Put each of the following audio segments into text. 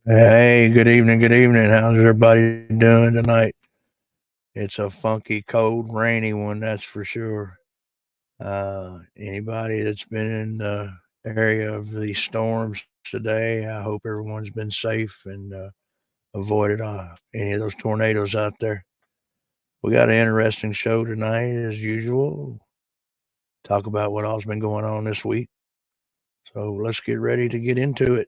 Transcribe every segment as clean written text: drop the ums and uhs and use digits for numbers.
Hey, good evening, good evening. How's everybody doing tonight? It's a funky, cold, rainy one, that's for sure. Anybody that's been in the area of these storms today, I hope everyone's been safe and avoided any of those tornadoes out there. We got an interesting show tonight, as usual. Talk about what all's been going on this week. So let's get ready to get into it.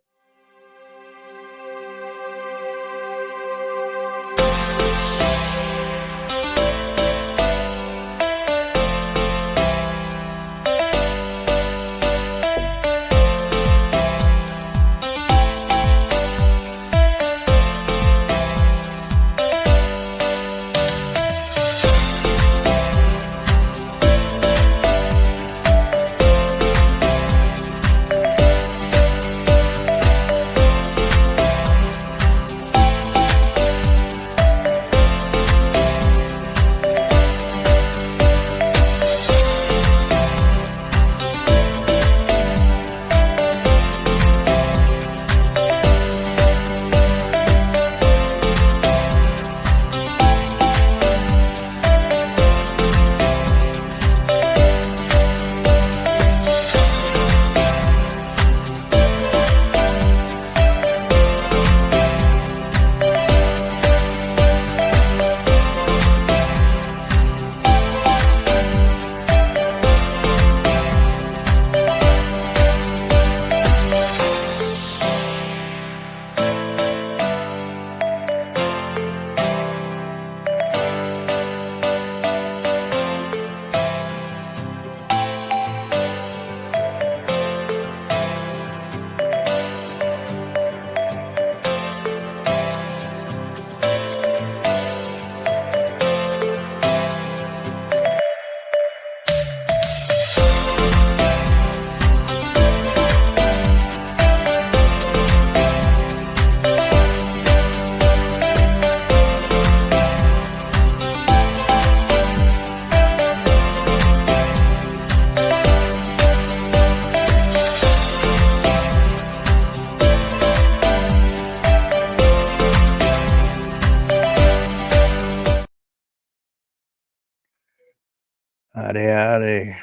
Howdy, howdy.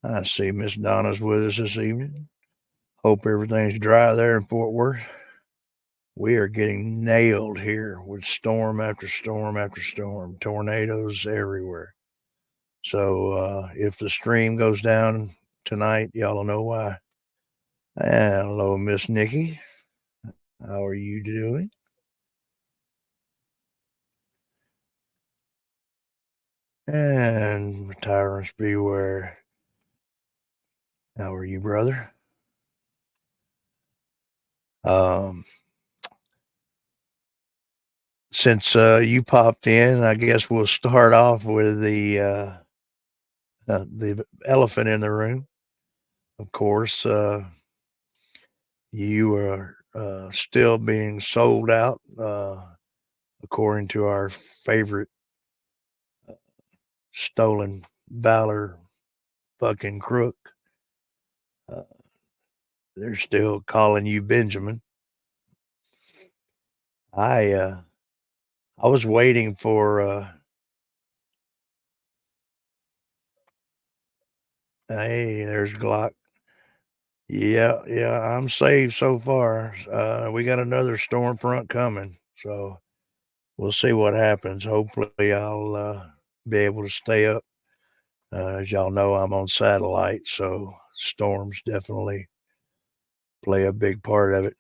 I see Miss Donna's with us this evening. Hope everything's dry there in Fort Worth. We are getting nailed here with storm after storm after storm, tornadoes everywhere. So if the stream goes down tonight, y'all will know why. Hello, Miss Nikki. How are you doing? And tyrants beware. How are you, brother? Um, since you popped in, I guess we'll start off with the elephant in the room. Of course, you are still being sold out, according to our favorite stolen valor fucking crook. Uh, they're still calling you Benjamin. I uh, I was waiting for. Hey, there's Glock. Yeah, yeah, I'm saved so far. We got another storm front coming, so we'll see what happens. Hopefully, I'll be able to stay up. As y'all know, I'm on satellite, so storms definitely play a big part of it.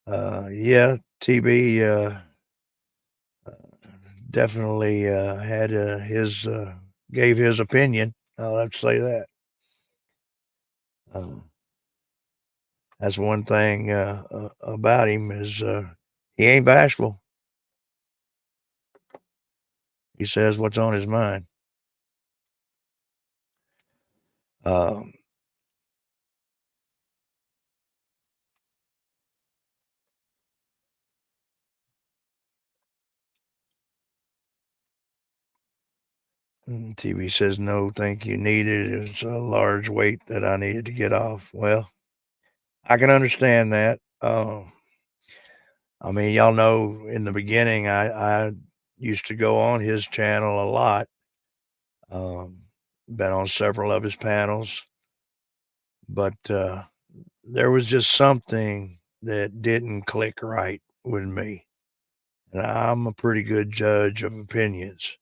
Yeah, TB definitely had his gave his opinion. I'll have to say that. Um, that's one thing about him is he ain't bashful. He says what's on his mind. Um, TV says, no, thank you, needed. It's a large weight that I needed to get off. Well, I can understand that. I mean, y'all know in the beginning, I used to go on his channel a lot. Been on several of his panels, but there was just something that didn't click right with me. And I'm a pretty good judge of opinions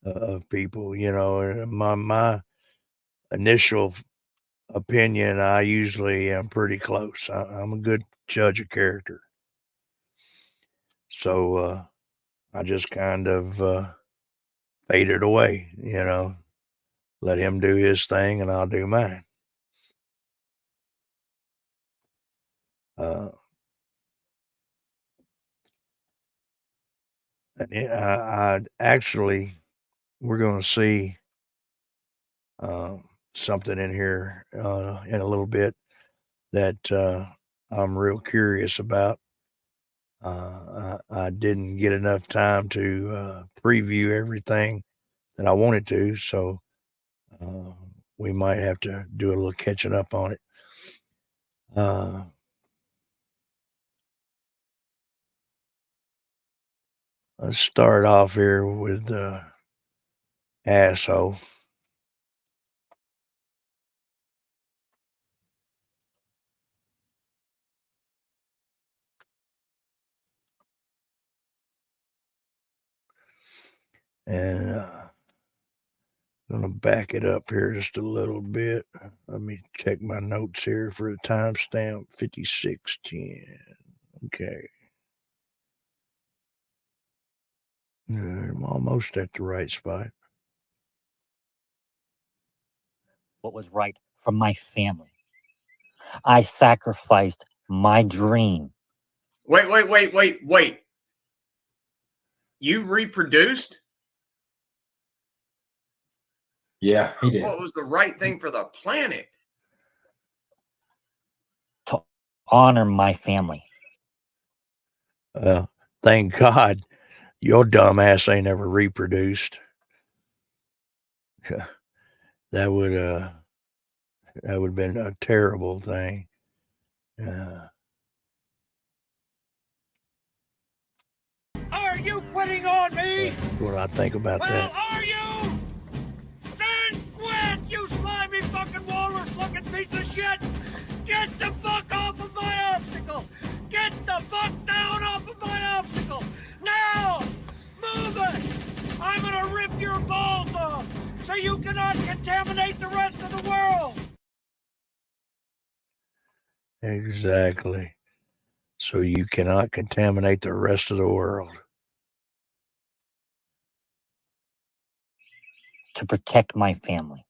of people, you know. And my initial opinion, I usually am pretty close. I'm a good judge of character. So I just kind of faded away, you know, let him do his thing and I'll do mine. Uh, I actually, we're going to see something in here in a little bit that I'm real curious about. I didn't get enough time to preview everything that I wanted to, so uh, we might have to do a little catching up on it. Let's start off here with asshole. And I'm going to back it up here just a little bit. Let me check my notes here for the timestamp 5610. Okay. I'm almost at the right spot. What was right for my family. I sacrificed my dream. Wait. You reproduced? Yeah, he did. What was the right thing for the planet? To honor my family. Thank God your dumb ass ain't ever reproduced. That would have been a terrible thing. Are you quitting on me? That's what I think about that. Are you? Then quit, you slimy fucking walrus-looking piece of shit! Get the fuck off of my obstacle! Get the fuck down off of my obstacle! Now! Move it! I'm gonna rip your balls off so you cannot contaminate the rest of the world! Exactly. So you cannot contaminate the rest of the world. To protect my family.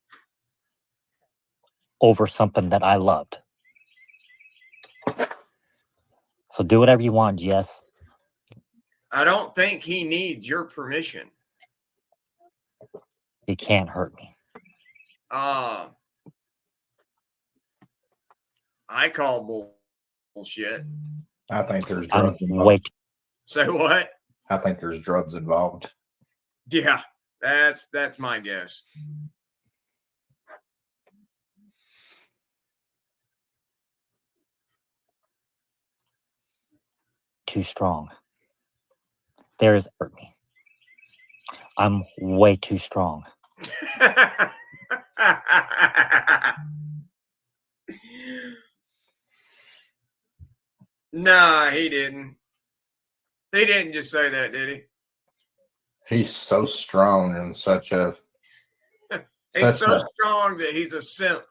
Over something that I loved. So do whatever you want, Jess. I don't think he needs your permission. You can't hurt me. I call bullshit. I think there's drugs I'm involved. Say what? I think there's drugs involved. Yeah, that's my guess. Too strong. There's hurt me. I'm way too strong. Nah, he didn't. He didn't just say that, did he? He's so strong and such a. He's so strong that he's a simp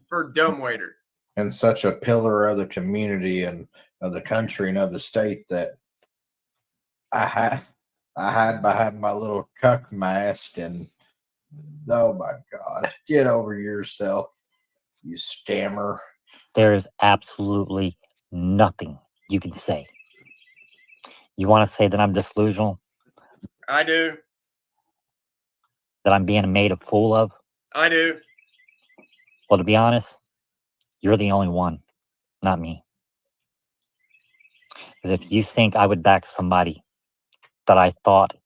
for dumbwaiter. And such a pillar of the community and of the country and of the state that I hide behind my little cuck mask and oh my God, get over yourself, you scammer. There is absolutely nothing you can say. You want to say that I'm disillusional? I do. That I'm being made a fool of? I do. Well, to be honest, you're the only one, not me. Because if you think I would back somebody that I thought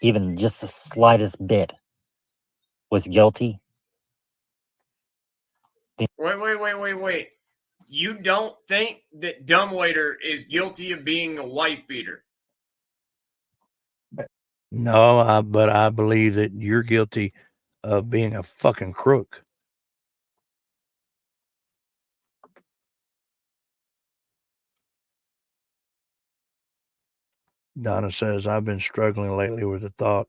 even just the slightest bit was guilty. Wait. You don't think that Dumbwaiter is guilty of being a wife beater? No, but I believe that you're guilty of being a fucking crook. Donna says, I've been struggling lately with the thought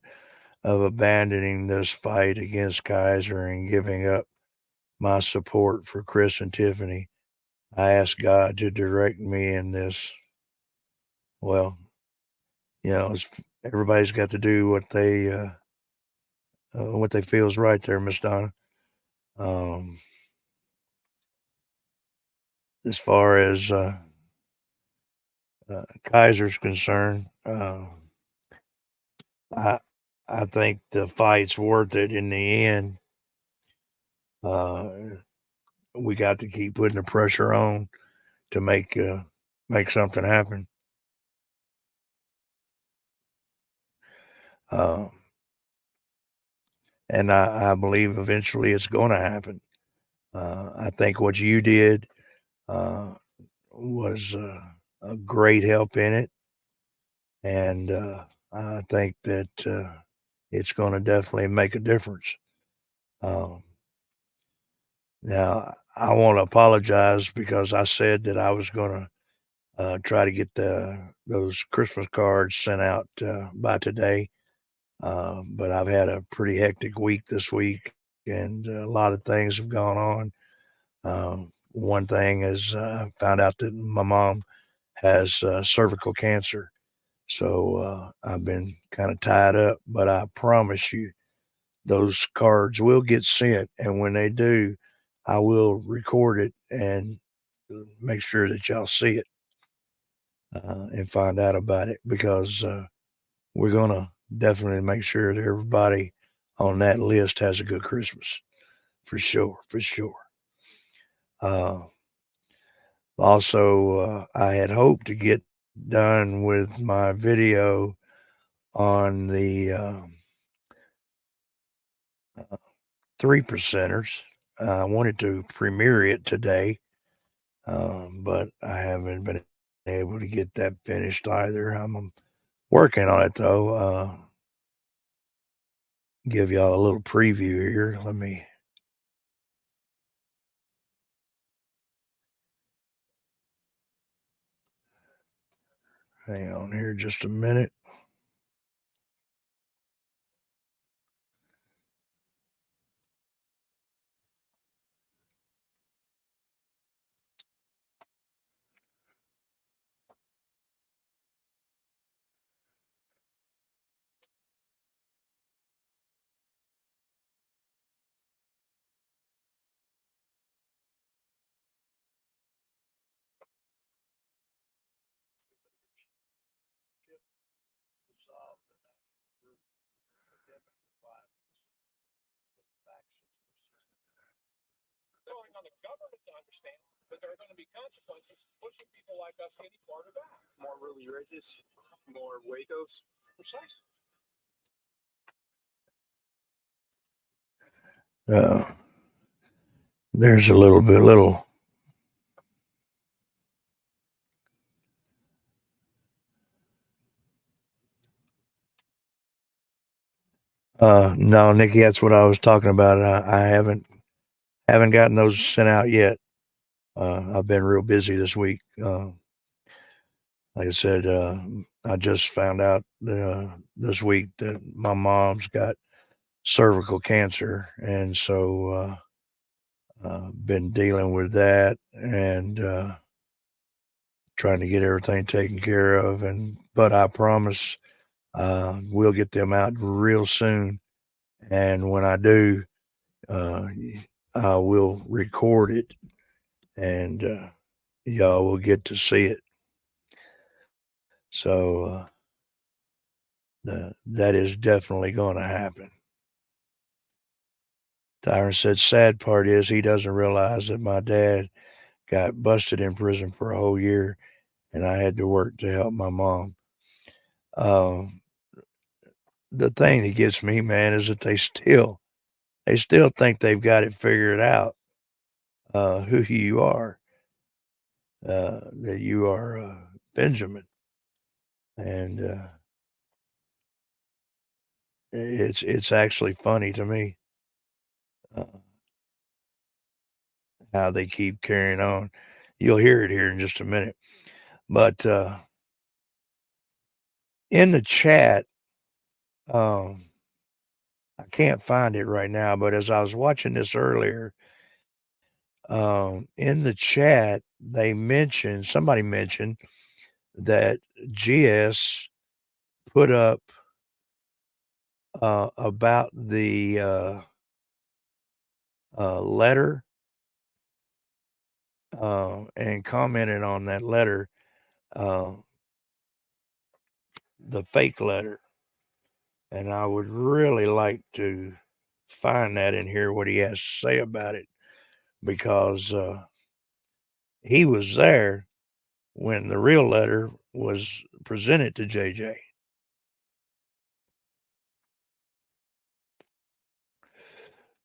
of abandoning this fight against Kaiser and giving up my support for Chris and Tiffany. I ask God to direct me in this. Well, everybody's got to do what they feel is right there, Miss Donna. As far as Kaiser's concerned, I think the fight's worth it in the end. We got to keep putting the pressure on to make something happen. And I believe eventually it's going to happen. I think what you did was a great help in it. And I think that it's going to definitely make a difference. Now, I want to apologize because I said that I was going to try to get those Christmas cards sent out by today. But I've had a pretty hectic week this week, and a lot of things have gone on. One thing is I found out that my mom has cervical cancer. So I've been kind of tied up, but I promise you those cards will get sent. And when they do, I will record it and make sure that y'all see it and find out about it, because we're going to definitely make sure that everybody on that list has a good Christmas. For sure. Also, I had hoped to get done with my video on the 3%ers. I wanted to premiere it today, but I haven't been able to get that finished either. I'm working on it, though. Give y'all a little preview here. Let me hang on here just a minute. On the government to understand that there are going to be consequences pushing people like us any farther back. More ruby ridges, more Wacos. Precisely. There's a little. No, Nikki, that's what I was talking about. I haven't gotten those sent out yet. I've been real busy this week. Like I said, I just found out this week that my mom's got cervical cancer, and so been dealing with that and trying to get everything taken care of. But I promise we'll get them out real soon, and when I do, I will record it, and y'all will get to see it. So that is definitely going to happen. Tyron said, sad part is he doesn't realize that my dad got busted in prison for a whole year, and I had to work to help my mom. The thing that gets me, man, is that they still they still think they've got it figured out, who you are, that you are Benjamin. And it's actually funny to me how they keep carrying on. You'll hear it here in just a minute. But in the chat, I can't find it right now, but as I was watching this earlier, in the chat, somebody mentioned that GS put up about the letter and commented on that letter, the fake letter. And I would really like to find that and hear what he has to say about it, because he was there when the real letter was presented to JJ.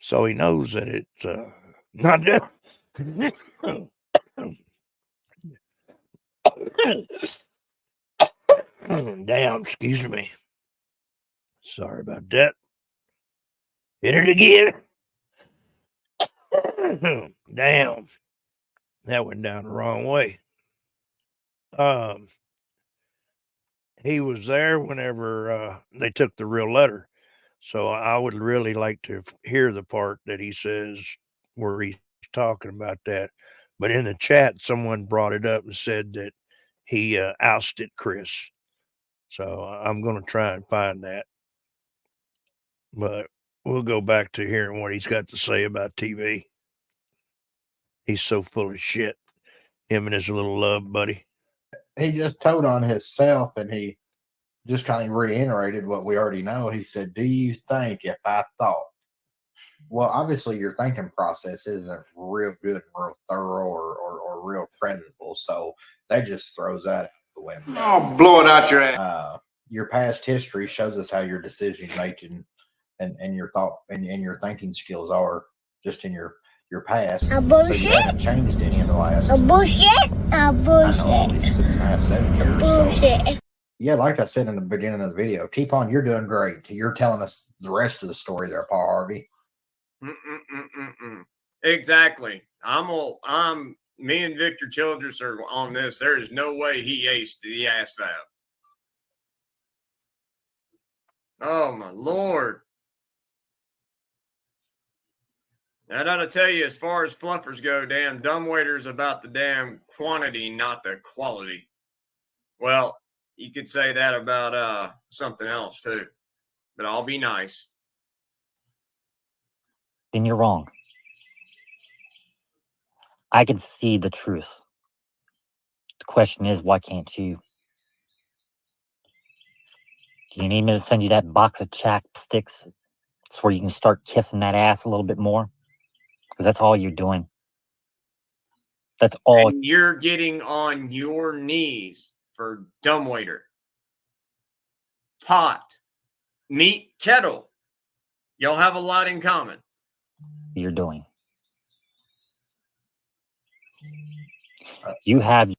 So he knows that it's not just. Damn, excuse me. Sorry about that. Hit it again. Damn. That went down the wrong way. He was there whenever they took the real letter. So I would really like to hear the part that he says where he's talking about that. But in the chat, someone brought it up and said that he ousted Chris. So I'm going to try and find that. But we'll go back to hearing what he's got to say about TV. He's so full of shit. Him and his little love buddy. He just told on himself, and he just kind of reiterated what we already know. He said, "Do you think if I thought?" Well, obviously your thinking process isn't real good and real thorough or real credible, so that just throws that out the window. Oh, blow it out your ass. Your past history shows us how your decision making and your thought and your thinking skills are just in your past. Bullshit. So you haven't changed any in the last Bullshit. Bullshit. I don't know, 6.5, 7 years. Bullshit. So, yeah, like I said in the beginning of the video, T-Pon, you're doing great. You're telling us the rest of the story there, Paul Harvey. Exactly. Me and Victor Childress are on this. There is no way he aced the ass valve. Oh my Lord. I gotta tell you, as far as fluffers go, damn dumbwaiter's about the damn quantity, not the quality. Well, you could say that about something else too. But I'll be nice. Then you're wrong. I can see the truth. The question is, why can't you? Do you need me to send you that box of chapsticks so where you can start kissing that ass a little bit more? Because that's all you're doing. That's all. And you're getting on your knees for dumbwaiter. Pot, meat, kettle. Y'all have a lot in common. You're doing. You have.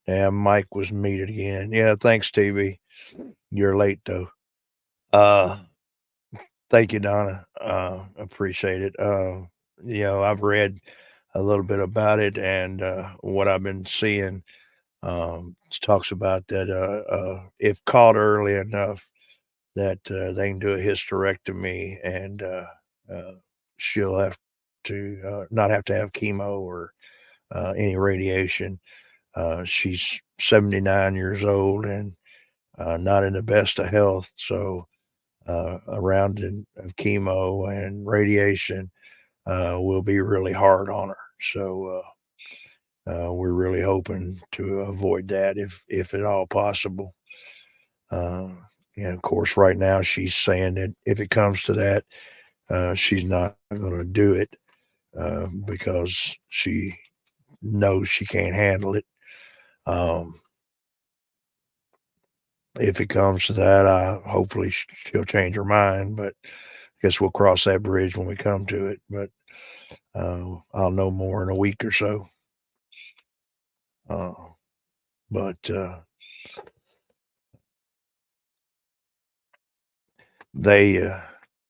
Yeah, Mike was muted again. Yeah, thanks, TV. You're late though. Thank you, Donna. Appreciate it. I've read a little bit about it, and what I've been seeing talks about that if caught early enough, that they can do a hysterectomy, and she'll have to not have to have chemo or any radiation. She's 79 years old and not in the best of health, so a round of chemo and radiation will be really hard on her. So we're really hoping to avoid that if at all possible. Uh, and of course, right now she's saying that if it comes to that, she's not going to do it because she knows she can't handle it. Um, if it comes to that, hopefully she'll change her mind, but I guess we'll cross that bridge when we come to it. But I'll know more in a week or so. Uh, but I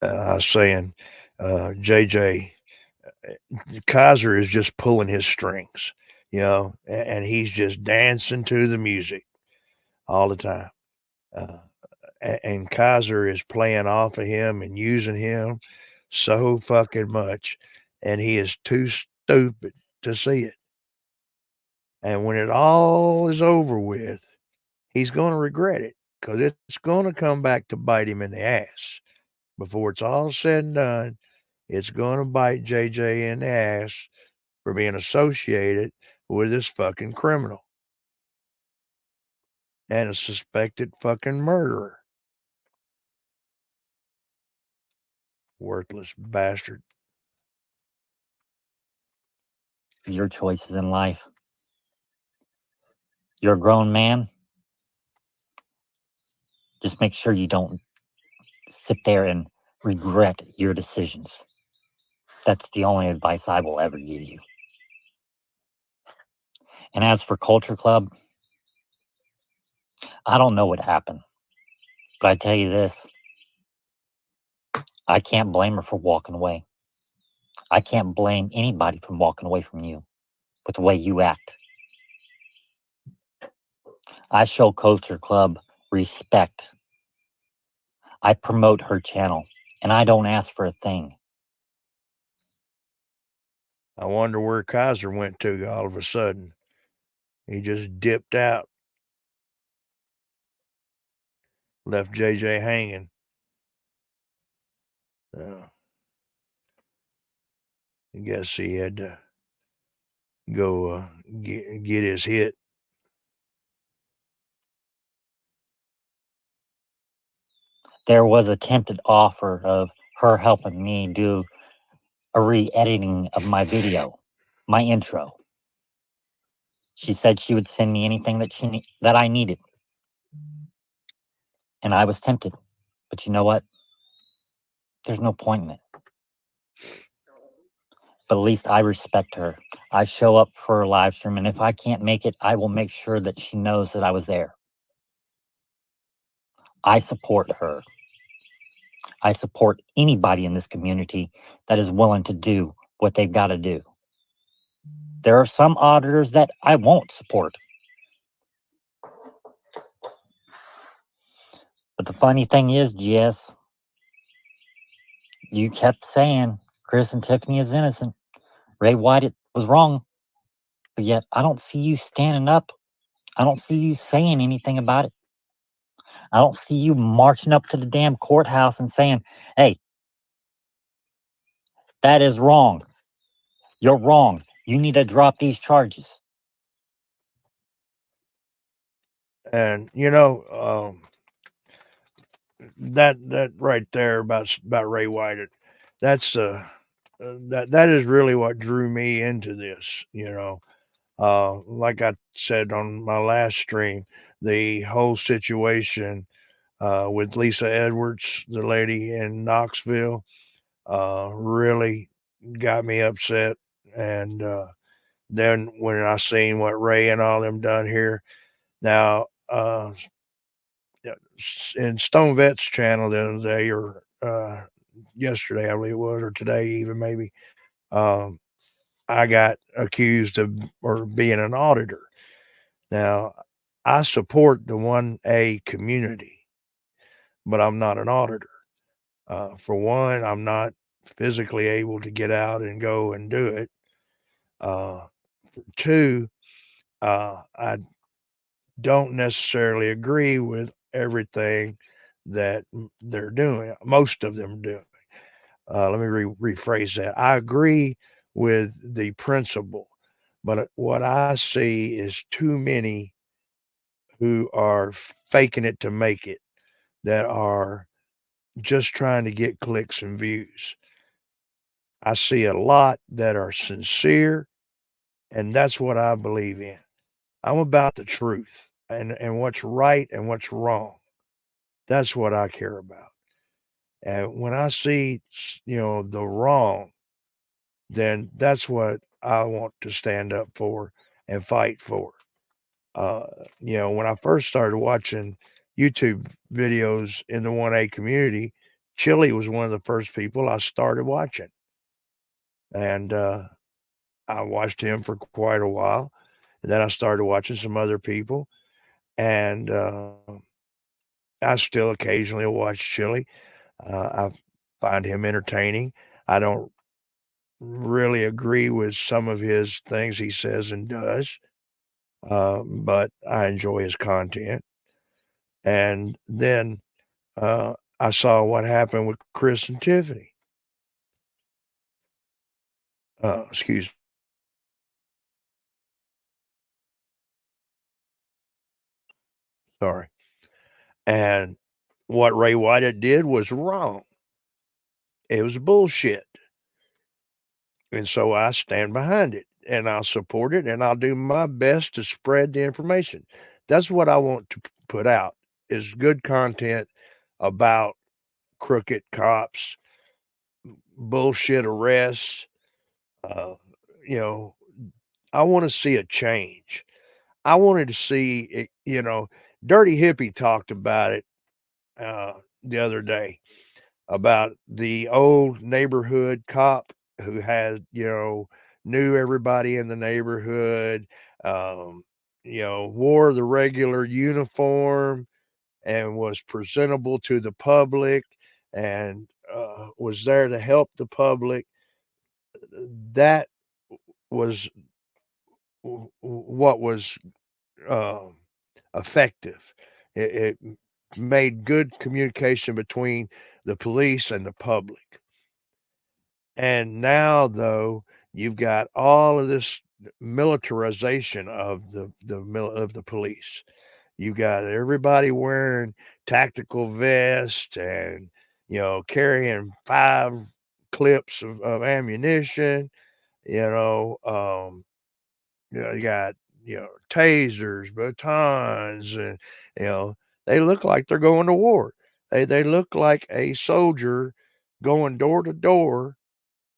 was saying, JJ, Kaiser is just pulling his strings, and he's just dancing to the music all the time. Uh, and Kaiser is playing off of him and using him so fucking much, and he is too stupid to see it. And when it all is over with, he's going to regret it because it's going to come back to bite him in the ass. Before it's all said and done, it's going to bite JJ in the ass for being associated with this fucking criminal and a suspected fucking murderer. Worthless bastard. Your choices in life. You're a grown man. Just make sure you don't sit there and regret your decisions. That's the only advice I will ever give you. And as for Culture Club, I don't know what happened, but I tell you this, I can't blame her for walking away. I can't blame anybody from walking away from you with the way you act. I show Culture Club respect. I promote her channel, and I don't ask for a thing. I wonder where Kaiser went to all of a sudden. He just dipped out, left JJ hanging. I guess he had to go get his hit. There was attempted offer of her helping me do a re-editing of my video, my intro. She said she would send me anything that I needed. And I was tempted. But you know what? There's no point in it. But at least I respect her. I show up for her live stream, and if I can't make it, I will make sure that she knows that I was there. I support her. I support anybody in this community that is willing to do what they've got to do. There are some auditors that I won't support. But the funny thing is, GS, you kept saying Chris and Tiffany is innocent. Ray White was wrong. But yet I don't see you standing up. I don't see you saying anything about it. I don't see you marching up to the damn courthouse and saying, hey, that is wrong. You're wrong. You need to drop these charges. And that right there about Ray White, that's that is really what drew me into this. Like I said on my last stream, the whole situation with Lisa Edwards, the lady in Knoxville, really got me upset. And then when I seen what Ray and all them done here, now in Stone Vet's channel the other day, or yesterday, I believe it was, or today even maybe, um, I got accused of or being an auditor. Now, I support the 1A community, but I'm not an auditor. For one, I'm not physically able to get out and go and do it. Uh, two, I don't necessarily agree with everything that they're doing. Most of them do. Let me rephrase that. I agree with the principle, but what I see is too many who are faking it to make it, that are just trying to get clicks and views. I see a lot that are sincere, and that's what I believe in. I'm about the truth and what's right and what's wrong. That's what I care about. And when I see, the wrong, then that's what I want to stand up for and fight for. Uh, when I first started watching YouTube videos in the 1A community, Chili was one of the first people I started watching. And I watched him for quite a while. And then I started watching some other people. And I still occasionally watch Chili. I find him entertaining. I don't really agree with some of his things he says and does, but I enjoy his content. And then I saw what happened with Chris and Tiffany. Excuse sorry. And what Ray White did was wrong. It was bullshit. And so I stand behind it and I'll support it and I'll do my best to spread the information. That's what I want to put out is good content about crooked cops, bullshit arrests. Uh, you know, I want to see a change. I wanted to see it, Dirty Hippie talked about it uh, the other day about the old neighborhood cop who had, knew everybody in the neighborhood, um, wore the regular uniform and was presentable to the public and was there to help the public. That was what was um, effective. It made good communication between the police and the public. And now, though, you've got all of this militarization of the police. You got everybody wearing tactical vests and carrying 5 clips of ammunition. You know, you got tasers, batons, and you know they look like they're going to war. They look like a soldier going door to door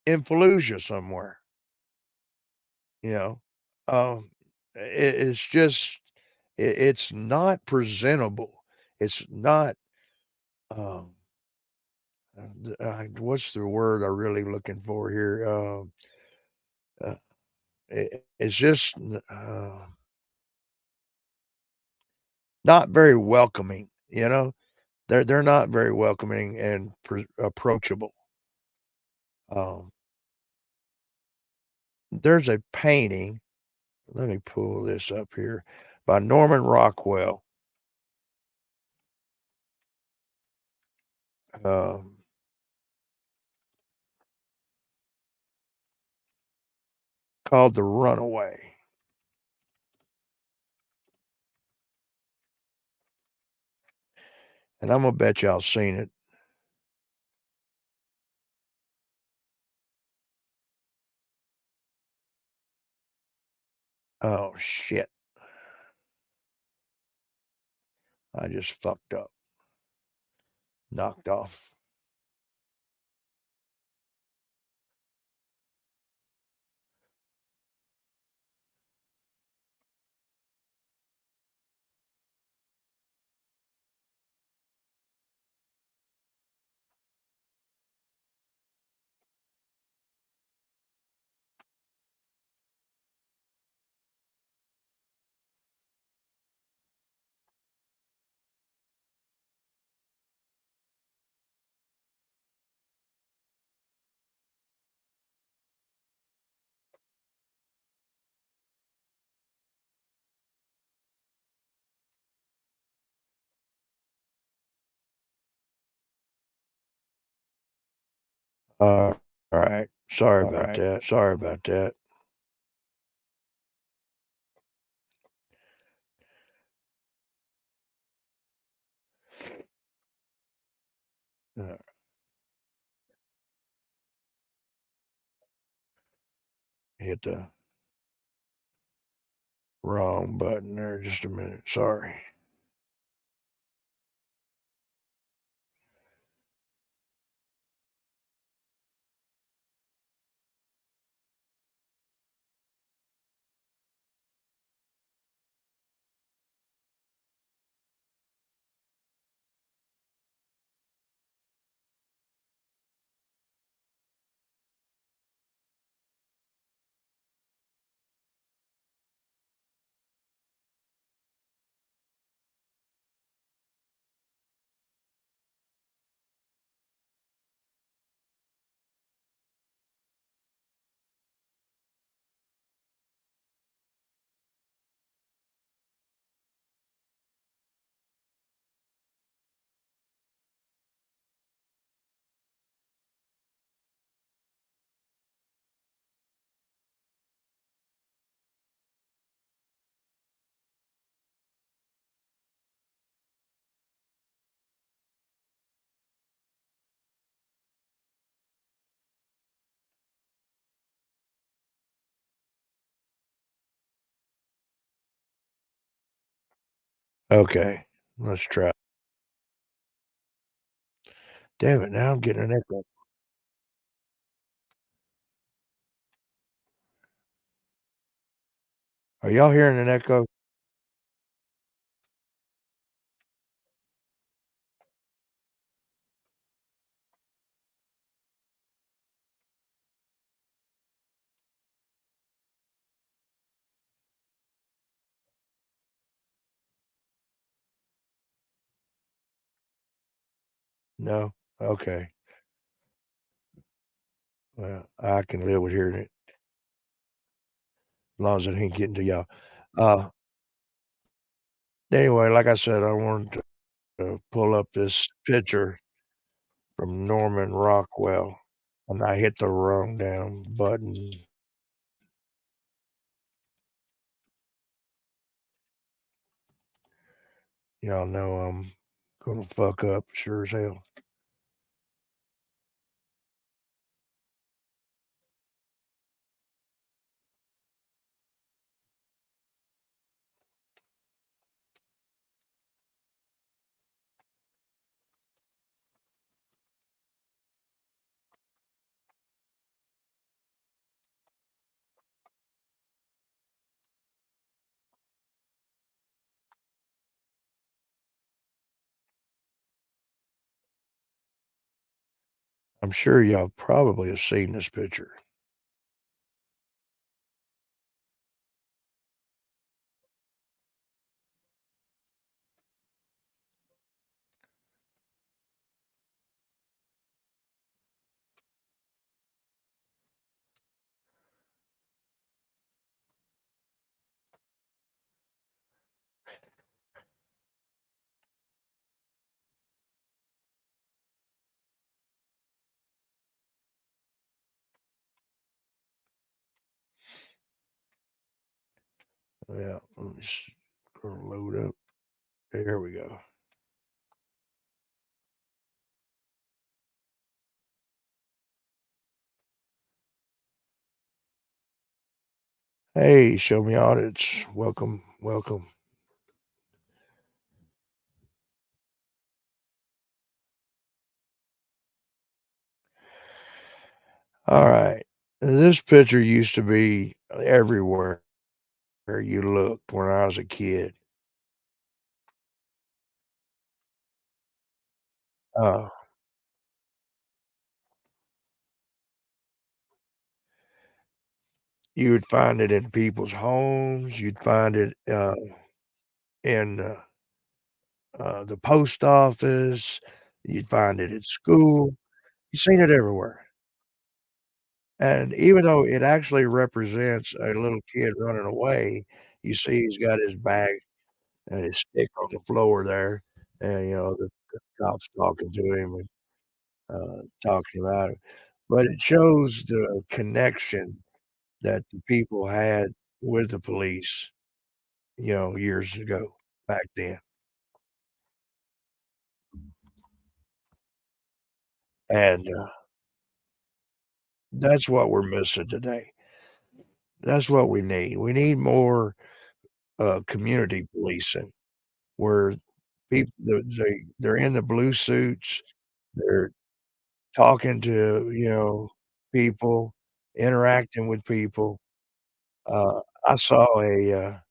in Fallujah somewhere. You know, um, it's just it's not presentable. It's not. Um, what's the word I'm really looking for here? Uh, it's just not very welcoming. They're not very welcoming and approachable. Um, there's a painting. Let me pull this up here by Norman Rockwell. Um, called The Runaway. And I'm gonna bet y'all seen it. Oh shit. I just fucked up. Knocked off. Alright. Sorry about that. Sorry about that. Uh, hit the wrong button there. Just a minute. Sorry. Okay. Let's try. Damn it, now I'm getting an echo. Are y'all hearing an echo? No? Okay. Well, I can live with hearing it as long as it ain't getting to y'all. Uh, anyway, like I said, I wanted to pull up this picture from Norman Rockwell, and I hit the wrong damn button. Y'all know I'm gonna fuck up sure as hell. I'm sure y'all probably have seen this picture. Yeah, let me go load up. There we go. Hey, show me audits. Welcome, welcome. All right. This picture used to be everywhere you looked when I was a kid. Uh, you would find it in people's homes. You'd find it in the post office. You'd find it at school. You've seen it everywhere. And even though it actually represents a little kid running away, you see he's got his bag and his stick on the floor there, and, the cop's talking to him and, talking about it. but it shows the connection that the people had with the police, years ago, back then. And that's what we're missing today. That's what we need. We need more community policing where people they're in the blue suits, they're talking to, people, interacting with people. I saw a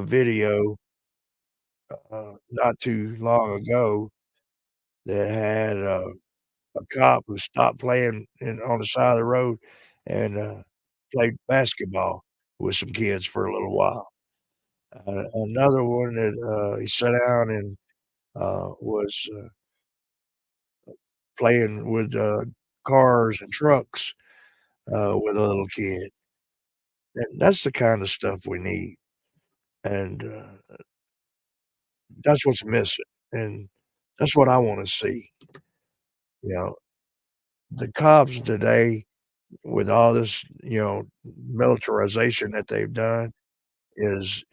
video not too long ago that had a cop who stopped playing on the side of the road and played basketball with some kids for a little while. Another one that he sat down and was playing with cars and trucks with a little kid. And that's the kind of stuff we need. And that's what's missing. And that's what I want to see. You know, the cops today, with all this, militarization that they've done, is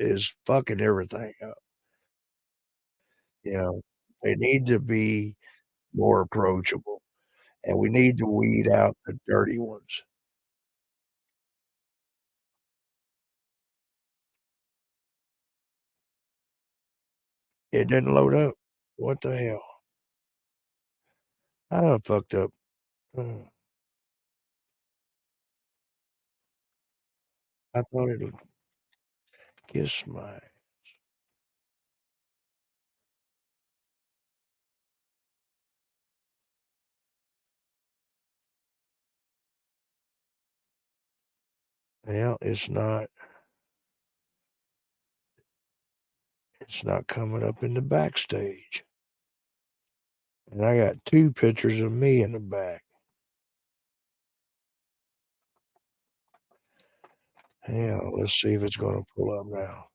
fucking everything up. You know, they need to be more approachable, and we need to weed out the dirty ones. It didn't load up. What the hell? I done fucked up. Uh, I thought it would kiss my well, it's not coming up in the backstage. And I got 2 pictures of me in the back. Hang on, let's see if it's gonna pull up now.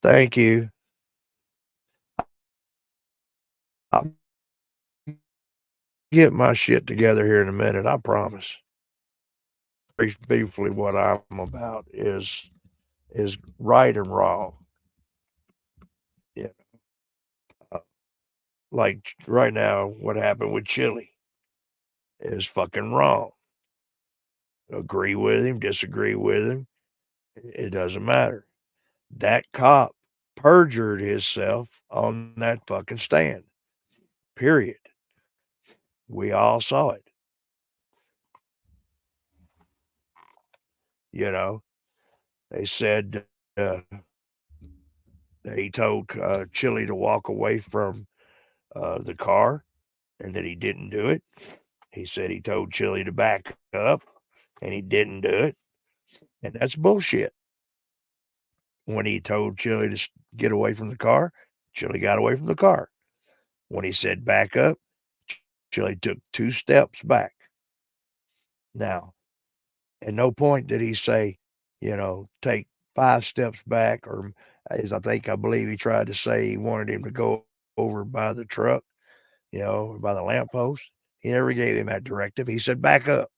Thank you. I'll get my shit together here in a minute. I promise. Briefly, what I'm about is right and wrong. Yeah. Uh, like right now, what happened with Chili is fucking wrong. Agree with him, disagree with him. It doesn't matter. That cop perjured himself on that fucking stand. Period. We all saw it. You know, they said uh, that he told Chili to walk away from the car and that he didn't do it. He said he told Chili to back up and he didn't do it. And that's bullshit. When he told Chili to get away from the car, Chili got away from the car. When he said back up, Chili took 2 steps back. Now, at no point did he say, take 5 steps back, or as I believe he tried to say he wanted him to go over by the truck, by the lamppost. He never gave him that directive. He said, back up.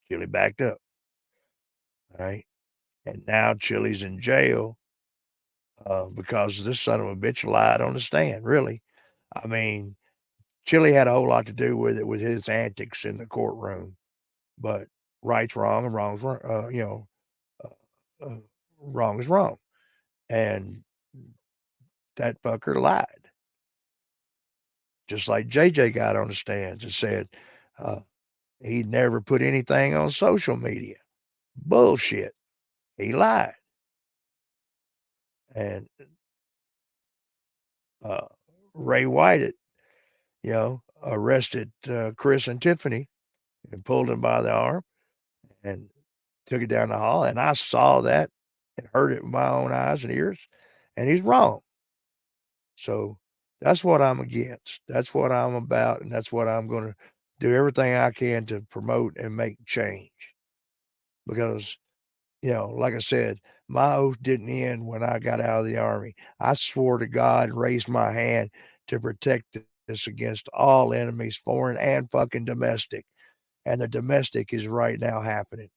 Chili backed up. All right. And now Chili's in jail because this son of a bitch lied on the stand, really. I mean, Chili had a whole lot to do with it, with his antics in the courtroom. But right's wrong and wrong's wrong, wrong is wrong. And that fucker lied. Just like JJ got on the stands and said he never put anything on social media. Bullshit. He lied. And Ray White, arrested Chris and Tiffany and pulled him by the arm and took it down the hall. And I saw that and heard it with my own eyes and ears. And he's wrong. So that's what I'm against. That's what I'm about. And that's what I'm going to do everything I can to promote and make change. Because, like I said, my oath didn't end when I got out of the Army. I swore to God and raised my hand to protect us against all enemies, foreign and fucking domestic. And the domestic is right now happening.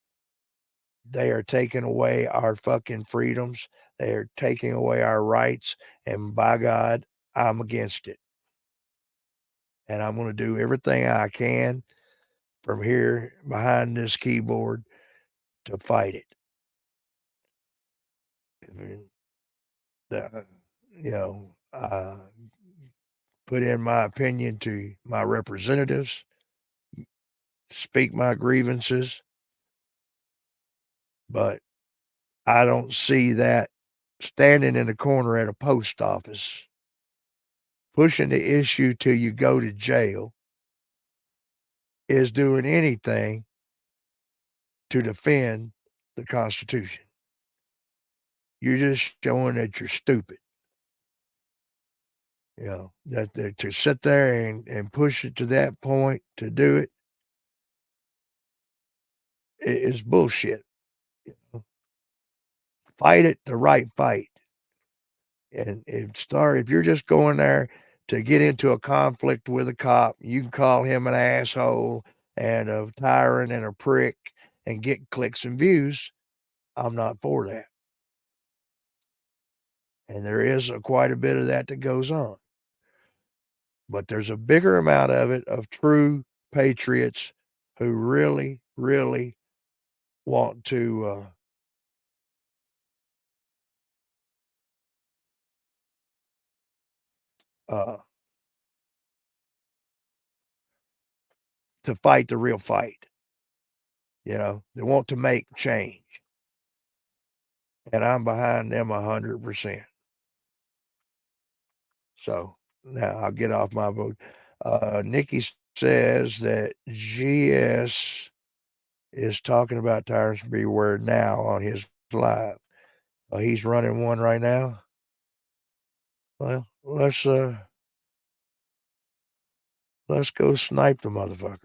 They are taking away our fucking freedoms. They are taking away our rights. And by God, I'm against it. And I'm going to do everything I can from here behind this keyboard to fight it. The, put in my opinion to my representatives, speak my grievances, but I don't see that standing in the corner at a post office, pushing the issue till you go to jail, is doing anything to defend the Constitution. You're just showing that you're stupid. That to sit there and push it to that point to do it is bullshit. Fight it the right fight. And if you're just going there to get into a conflict with a cop, you can call him an asshole and a tyrant and a prick and get clicks and views. I'm not for that. And there is quite a bit of that goes on. But there's a bigger amount of it of true patriots who really, really want to fight the real fight. They want to make change. And I'm behind them 100%. So now I'll get off my vote. Nikki says that GS is talking about Tyrants Beware now on his live. He's running one right now. Well, let's go snipe the motherfucker.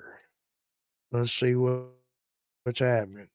Let's see what's happening.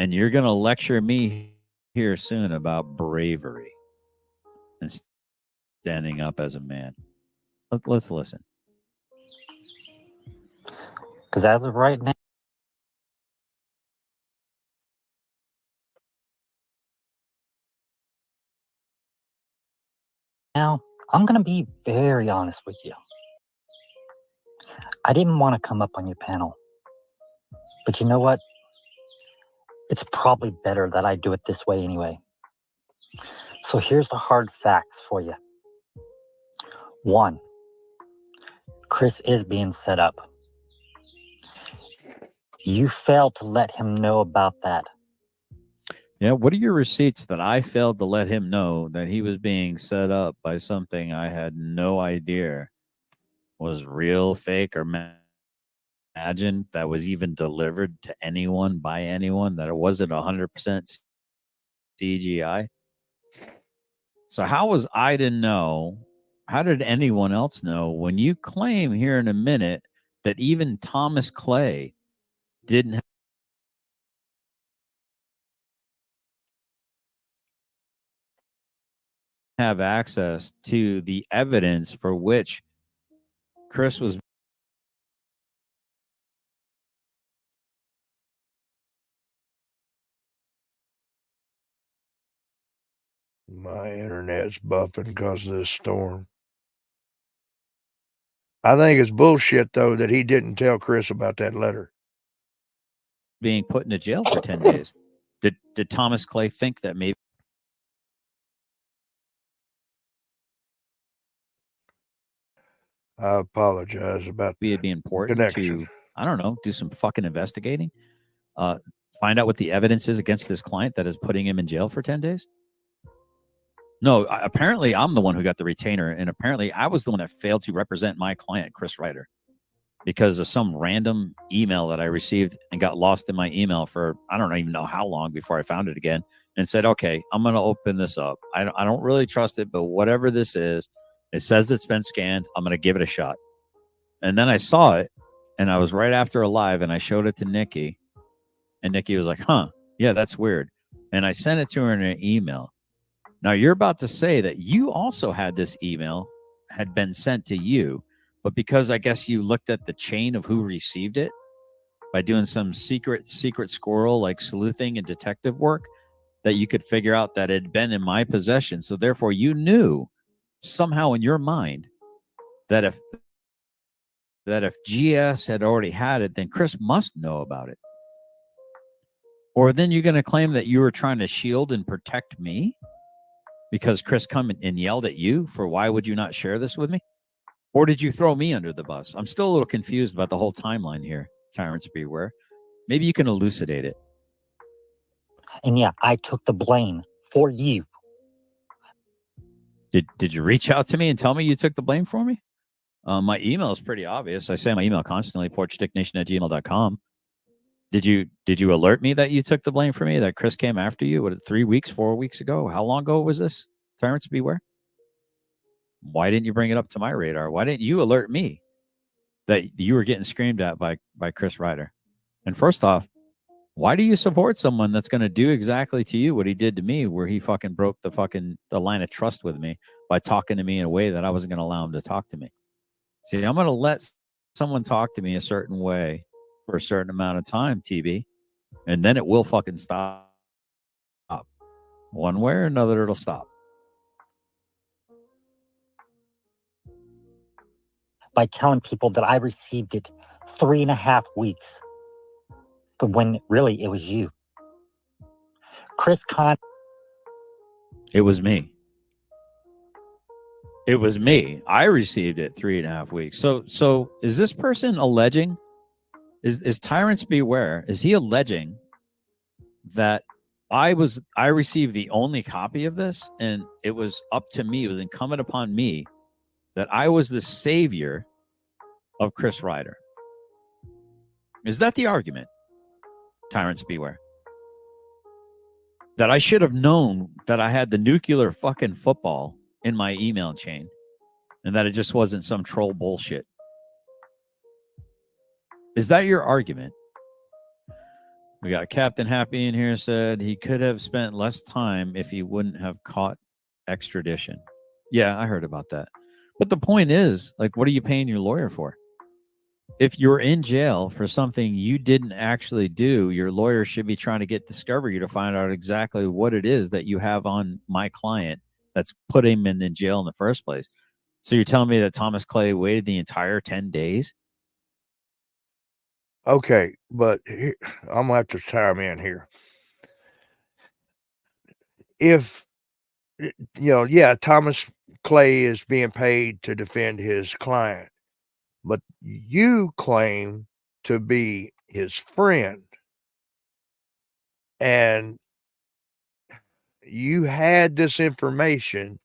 And you're going to lecture me here soon about bravery and standing up as a man. Let's listen. Because as of right now, I'm going to be very honest with you. I didn't want to come up on your panel. But you know what? It's probably better that I do it this way anyway. So here's the hard facts for you. 1, Chris is being set up. You failed to let him know about that. Yeah, what are your receipts that I failed to let him know that he was being set up by something I had no idea was real, fake, or imagined, that was even delivered to anyone by anyone, that it wasn't 100% CGI? So how was I to know? How did anyone else know when you claim here in a minute that even Thomas Clay didn't have access to the evidence for which Chris was My internet's buffing because of this storm. I think it's bullshit, though, that he didn't tell Chris about that letter. being put into jail for 10 days? Did Thomas Clay think that maybe I apologize about it'd be important connection. to, I don't know, do some fucking investigating? Find out what the evidence is against this client that is putting him in jail for 10 days? No, apparently I'm the one who got the retainer, and apparently I was the one that failed to represent my client, Chris Ryder, because of some random email that I received and got lost in my email for I don't even know how long before I found it again, and said, okay, I'm going to open this up. I don't really trust it, but whatever this is, it says it's been scanned. I'm going to give it a shot. And then I saw it, and I was right after a live, and I showed it to Nikki, and Nikki was like, huh, yeah, that's weird. And I sent it to her in an email. Now, you're about to say that you also had this email had been sent to you, but because I guess you looked at the chain of who received it by doing some secret squirrel like sleuthing and detective work, that you could figure out that it had been in my possession. So therefore you knew somehow in your mind that if GS had already had it, then Chris must know about it. Or then you're going to claim that you were trying to shield and protect me because Chris come and yelled at you for why would you not share this with me? Or did you throw me under the bus? I'm still a little confused about the whole timeline here, Tyrants Beware. Maybe you can elucidate it. And yeah, I took the blame for you. Did you reach out to me and tell me you took the blame for me? My email is pretty obvious. I say my email constantly, porchdicknation@gmail.com. Did you alert me that you took the blame for me, that Chris came after you? What, 3 weeks, 4 weeks ago? How long ago was this? Tyrants Beware. Why didn't you bring it up to my radar? Why didn't you alert me that you were getting screamed at by Chris Ryder? And first off, why do you support someone that's going to do exactly to you what he did to me, where he fucking broke the line of trust with me by talking to me in a way that I wasn't going to allow him to talk to me? See, I'm going to let someone talk to me a certain way for a certain amount of time, TB, and then it will fucking stop. One way or another, it'll stop. By telling people that I received it 3.5 weeks. But when really it was you. Chris Con. It was me. It was me. I received it 3.5 weeks. So is this person alleging? Is Tyrants Beware? Is he alleging that I received the only copy of this, and it was up to me? It was incumbent upon me that I was the savior of Chris Ryder. Is that the argument? Tyrants Beware. That I should have known that I had the nuclear fucking football in my email chain, and that it just wasn't some troll bullshit. Is that your argument? We got Captain Happy in here said he could have spent less time if he wouldn't have caught extradition. Yeah, I heard about that. But the point is, like, what are you paying your lawyer for? If you're in jail for something you didn't actually do, your lawyer should be trying to get discovery to find out exactly what it is that you have on my client that's put him in jail in the first place. So you're telling me that Thomas Clay waited the entire 10 days? Okay, but here, I'm gonna have to chime in here. If yeah, Thomas Clay is being paid to defend his client, but you claim to be his friend, and you had this information,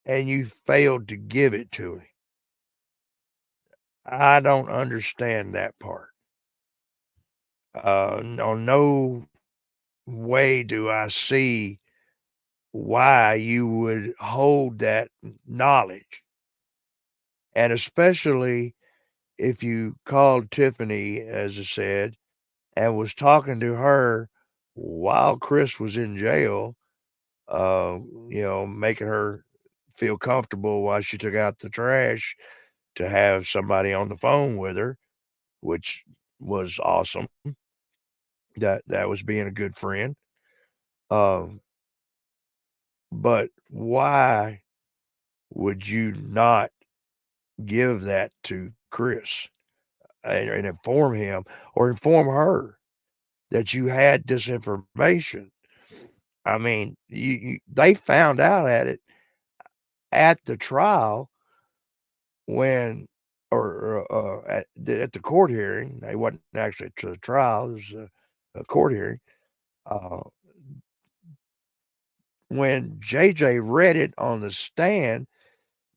and you failed to give it to him. I don't understand that part. No way do I see why you would hold that knowledge. And especially if you called Tiffany, as I said, and was talking to her while Chris was in jail, making her feel comfortable while she took out the trash to have somebody on the phone with her, which was awesome. That was being a good friend. Um, but why would you not give that to Chris and inform him or inform her that you had this information? I mean, they found out at the trial when at the court hearing. They wasn't actually to the trial; it was a court hearing. Uh, when JJ read it on the stand,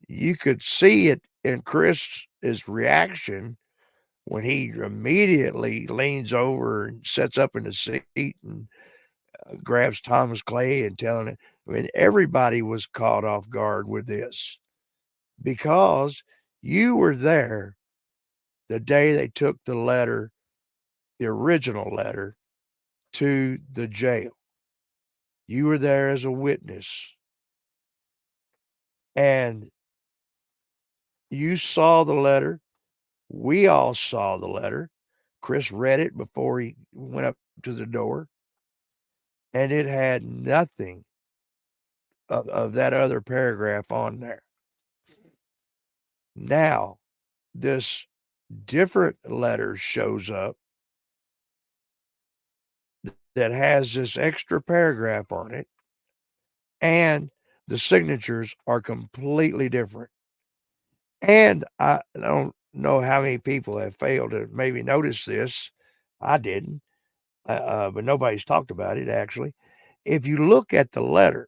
you could see it in Chris's reaction when he immediately leans over and sets up in the seat and grabs Thomas Clay and telling it. I mean, everybody was caught off guard with this because you were there the day they took the letter, the original letter, to the jail. You were there as a witness. And you saw the letter. We all saw the letter. Chris read it before he went up to the door. And it had nothing of that other paragraph on there. Now, this different letter shows up that has this extra paragraph on it, and the signatures are completely different. And I don't know how many people have failed to maybe notice this. I didn't, but nobody's talked about it actually. If you look at the letter,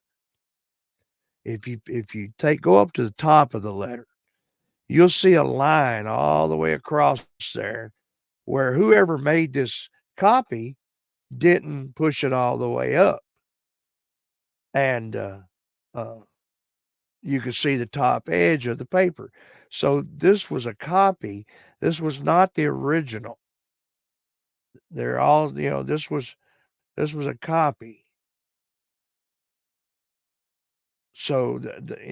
if you go up to the top of the letter, you'll see a line all the way across there where whoever made this copy didn't push it all the way up. And you could see the top edge of the paper. So this was a copy. This was not the original. They're all, this was a copy. So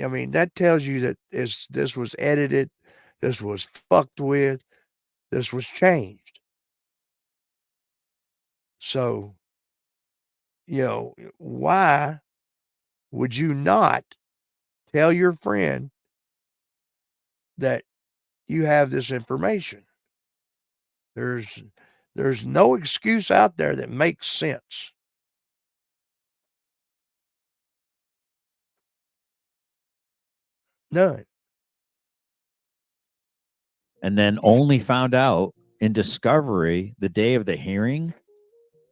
I mean, that tells you that this was edited, this was fucked with, this was changed. So, why would you not tell your friend that you have this information? There's no excuse out there that makes sense. None. And then only found out in discovery the day of the hearing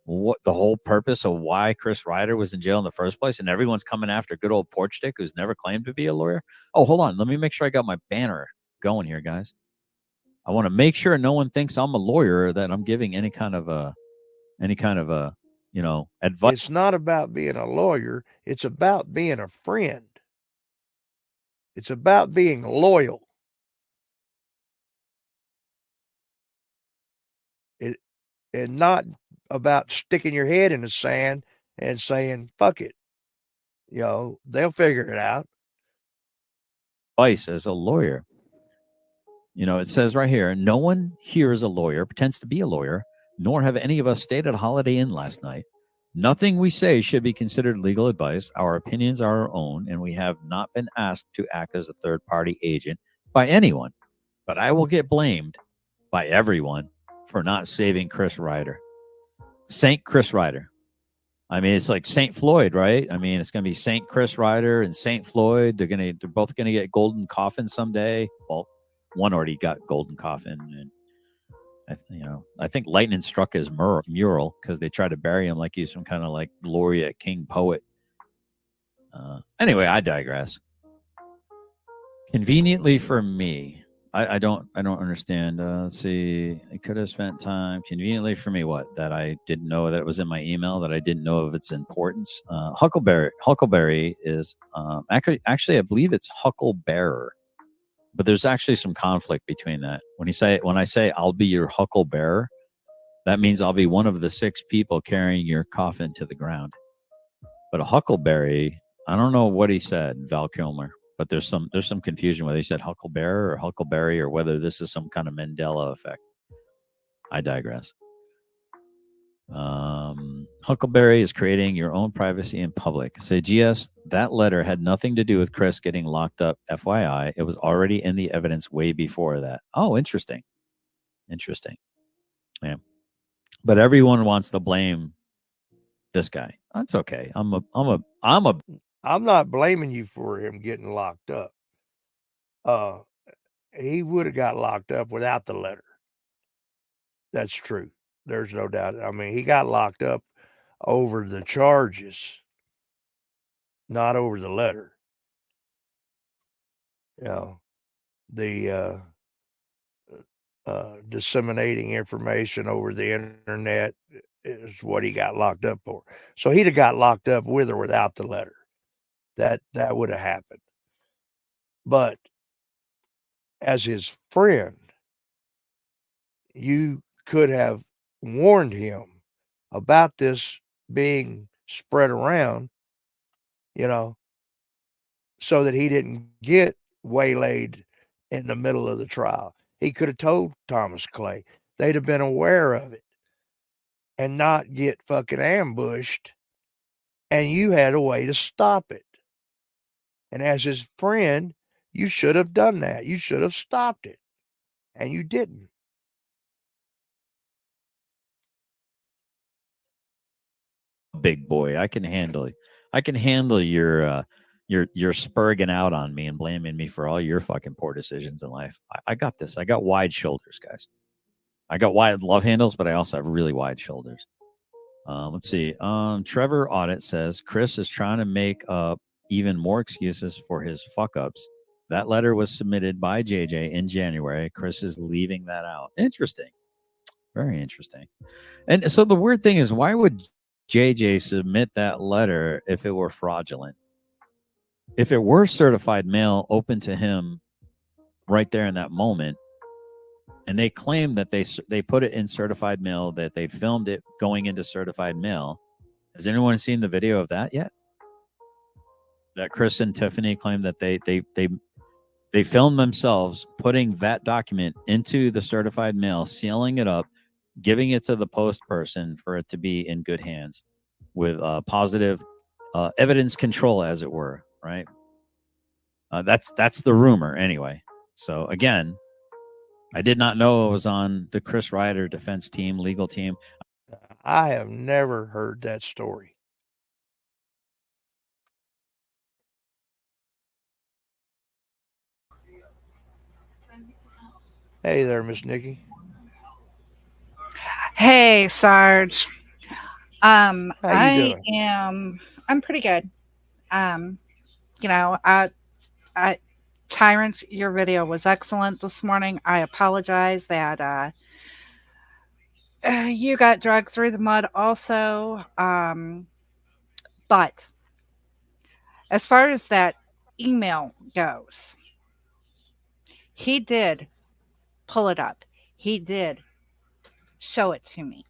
what the whole purpose of why Chris Ryder was in jail in the first place, and everyone's coming after good old Porch Dick, who's never claimed to be a lawyer. Oh, hold on, let me make sure I got my banner going here, guys. I want to make sure no one thinks I'm a lawyer, that I'm giving any kind of advice. It's not about being a lawyer. It's about being a friend. It's about being loyal. And not about sticking your head in the sand and saying, fuck it. They'll figure it out. Advice as a lawyer. It says right here, no one here is a lawyer, pretends to be a lawyer, nor have any of us stayed at a Holiday Inn last night. Nothing we say should be considered legal advice. Our opinions are our own, and we have not been asked to act as a third party agent by anyone. But I will get blamed by everyone for not saving Chris Ryder. Saint Chris Ryder. I mean, it's like Saint Floyd, right? I mean, it's going to be Saint Chris Ryder and Saint Floyd. They're both going to get golden coffin someday. Well, one already got golden coffin, and I think lightning struck his mural because they tried to bury him like he's some kind of like laureate king poet. Anyway, I digress. Conveniently for me, I don't understand. Let's see. I could have spent time conveniently for me. What? That I didn't know that it was in my email. That I didn't know of its importance. Huckleberry is actually I believe it's Hucklebearer, but there's actually some conflict between that. When I say I'll be your Hucklebearer, that means I'll be one of the 6 people carrying your coffin to the ground. But a Huckleberry, I don't know what he said, Val Kilmer. But there's some confusion whether he said Hucklebearer or Huckleberry or whether this is some kind of Mandela effect. I digress. Huckleberry is creating your own privacy in public. Say, GS, that letter had nothing to do with Chris getting locked up. FYI, it was already in the evidence way before that. Oh, interesting. Yeah. But everyone wants to blame this guy. That's okay. I'm not blaming you for him getting locked up. He would have got locked up without the letter. That's true. There's no doubt. I mean, he got locked up over the charges, not over the letter. The disseminating information over the internet is what he got locked up for. So he'd have got locked up with or without the letter. That would have happened. But as his friend, you could have warned him about this being spread around, so that he didn't get waylaid in the middle of the trial. He could have told Thomas Clay. They'd have been aware of it and not get fucking ambushed. And you had a way to stop it. And as his friend, you should have done that. You should have stopped it. And you didn't. big boy. I can handle your spurging out on me and blaming me for all your fucking poor decisions in life. I got this. I got wide shoulders, guys. I got wide love handles, but I also have really wide shoulders. Let's see. Trevor Audit says Chris is trying to make up even more excuses for his fuck ups. That letter was submitted by JJ in January. Chris is leaving that out. Interesting. Very interesting. And so the weird thing is, why would JJ submit that letter if it were fraudulent? If it were certified mail open to him right there in that moment, and they claim that they put it in certified mail, that they filmed it going into certified mail. Has anyone seen the video of that yet? That Chris and Tiffany claimed that they filmed themselves putting that document into the certified mail, sealing it up, giving it to the post person for it to be in good hands with positive evidence control, as it were, right? That's the rumor anyway. So again, I did not know it was on the Chris Ryder defense team, legal team. I have never heard that story. Hey there, Miss Nikki. Hey, Sarge. How you doing? I'm pretty good. You know, Tyrants, your video was excellent this morning. I apologize that you got dragged through the mud also. But as far as that email goes, he did pull it up. He did show it to me.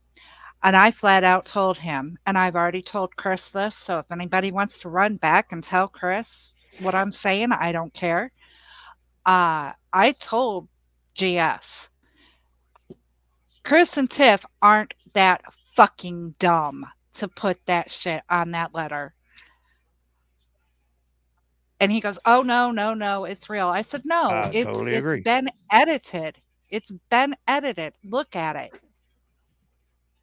And I flat out told him, and I've already told Chris this, so if anybody wants to run back and tell Chris what I'm saying, I don't care. I told GS, Chris and Tiff aren't that fucking dumb to put that shit on that letter. And he goes, "Oh no, no, no, it's real." I said, "No, I totally it's agree. been edited. It's been edited. Look at it.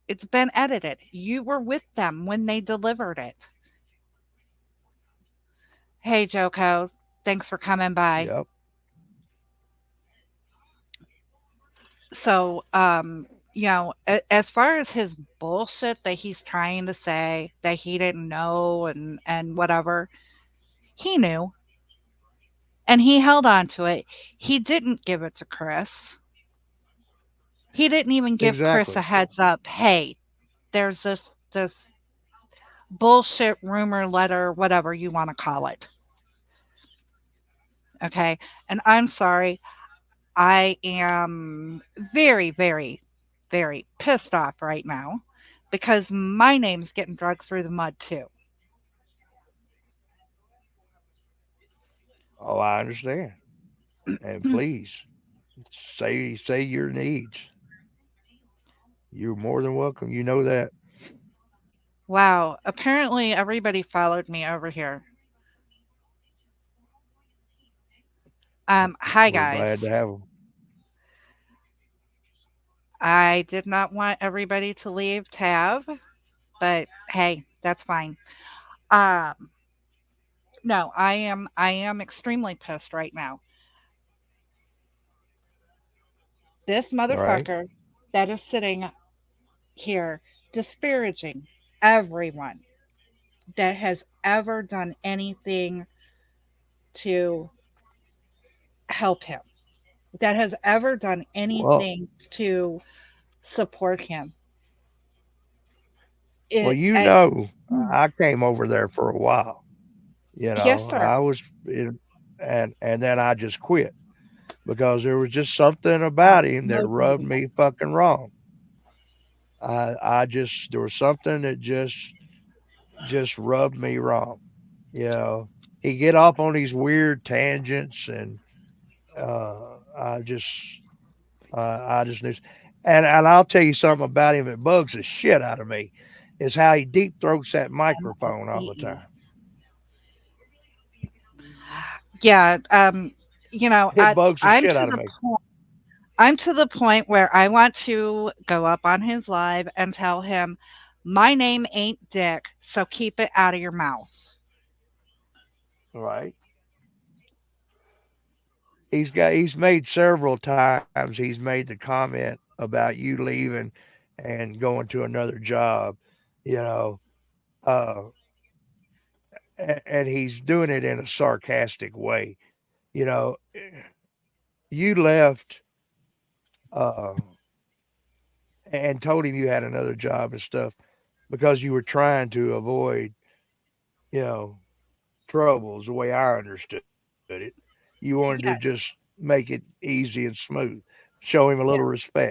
It's been edited. You were with them when they delivered it." Hey, Joko, thanks for coming by. Yep. So, as far as his bullshit that he's trying to say that he didn't know and whatever, he knew and he held on to it. He didn't give it to Chris. He didn't even give Chris a Exactly. heads up. Hey, there's this bullshit rumor letter, whatever you want to call it. Okay. And I'm sorry. I am very, very, very pissed off right now because my name's getting dragged through the mud too. Oh, I understand. And please say your needs. You're more than welcome. You know that. Wow. Apparently, everybody followed me over here. Hi, We're glad guys. to have them. I did not want everybody to leave Tab, but hey, that's fine. Um, no, I am extremely pissed right now. This All right. motherfucker that is sitting here disparaging everyone that has ever done anything to help him, that has ever done Well, anything to support him. well, It, you I, know, I came over there for a while. yes, sir. I was in, and then I just quit because there was just something Oh, about him that no rubbed doubt. me fucking wrong. I just there was something that just rubbed me wrong. You know, he get off on these weird tangents, and I just I just knew. And I'll tell you something about him that bugs the shit out of me is how he deep throats that microphone all the M-O-E-E. time. Yeah, you know, It bugs the I'm shit to out of the me. point. I'm to the point where I want to go up on his live and tell him, "My name ain't Dick, so keep it out of your mouth." Right? He's made several times. He's made the comment about you leaving and going to another job. You know, uh, and he's doing it in a sarcastic way. You know, you left uh, and told him you had another job and stuff because you were trying to avoid, you know, troubles the way I understood it. You wanted to just Yes, make it easy and smooth, show him a little yeah, respect.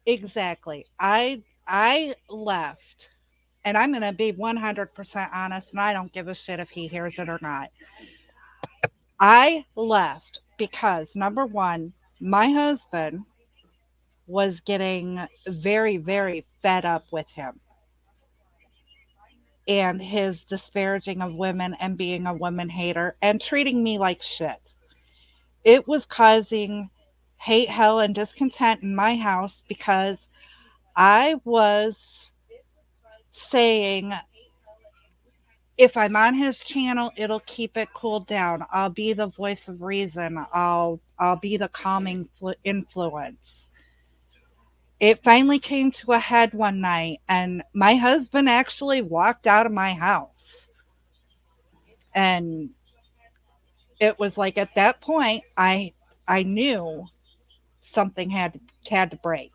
exactly. I left, and I'm gonna be 100% honest, and I don't give a shit if he hears it or not. I left because number one, my husband was getting very, very fed up with him and his disparaging of women and being a woman hater and treating me like shit. It was causing hate, hell, and discontent in my house because I was saying, if I'm on his channel, it'll keep it cooled down. I'll be the voice of reason. I'll be the calming influence. It finally came to a head one night, and my husband actually walked out of my house. And it was like at that point I knew something had to break.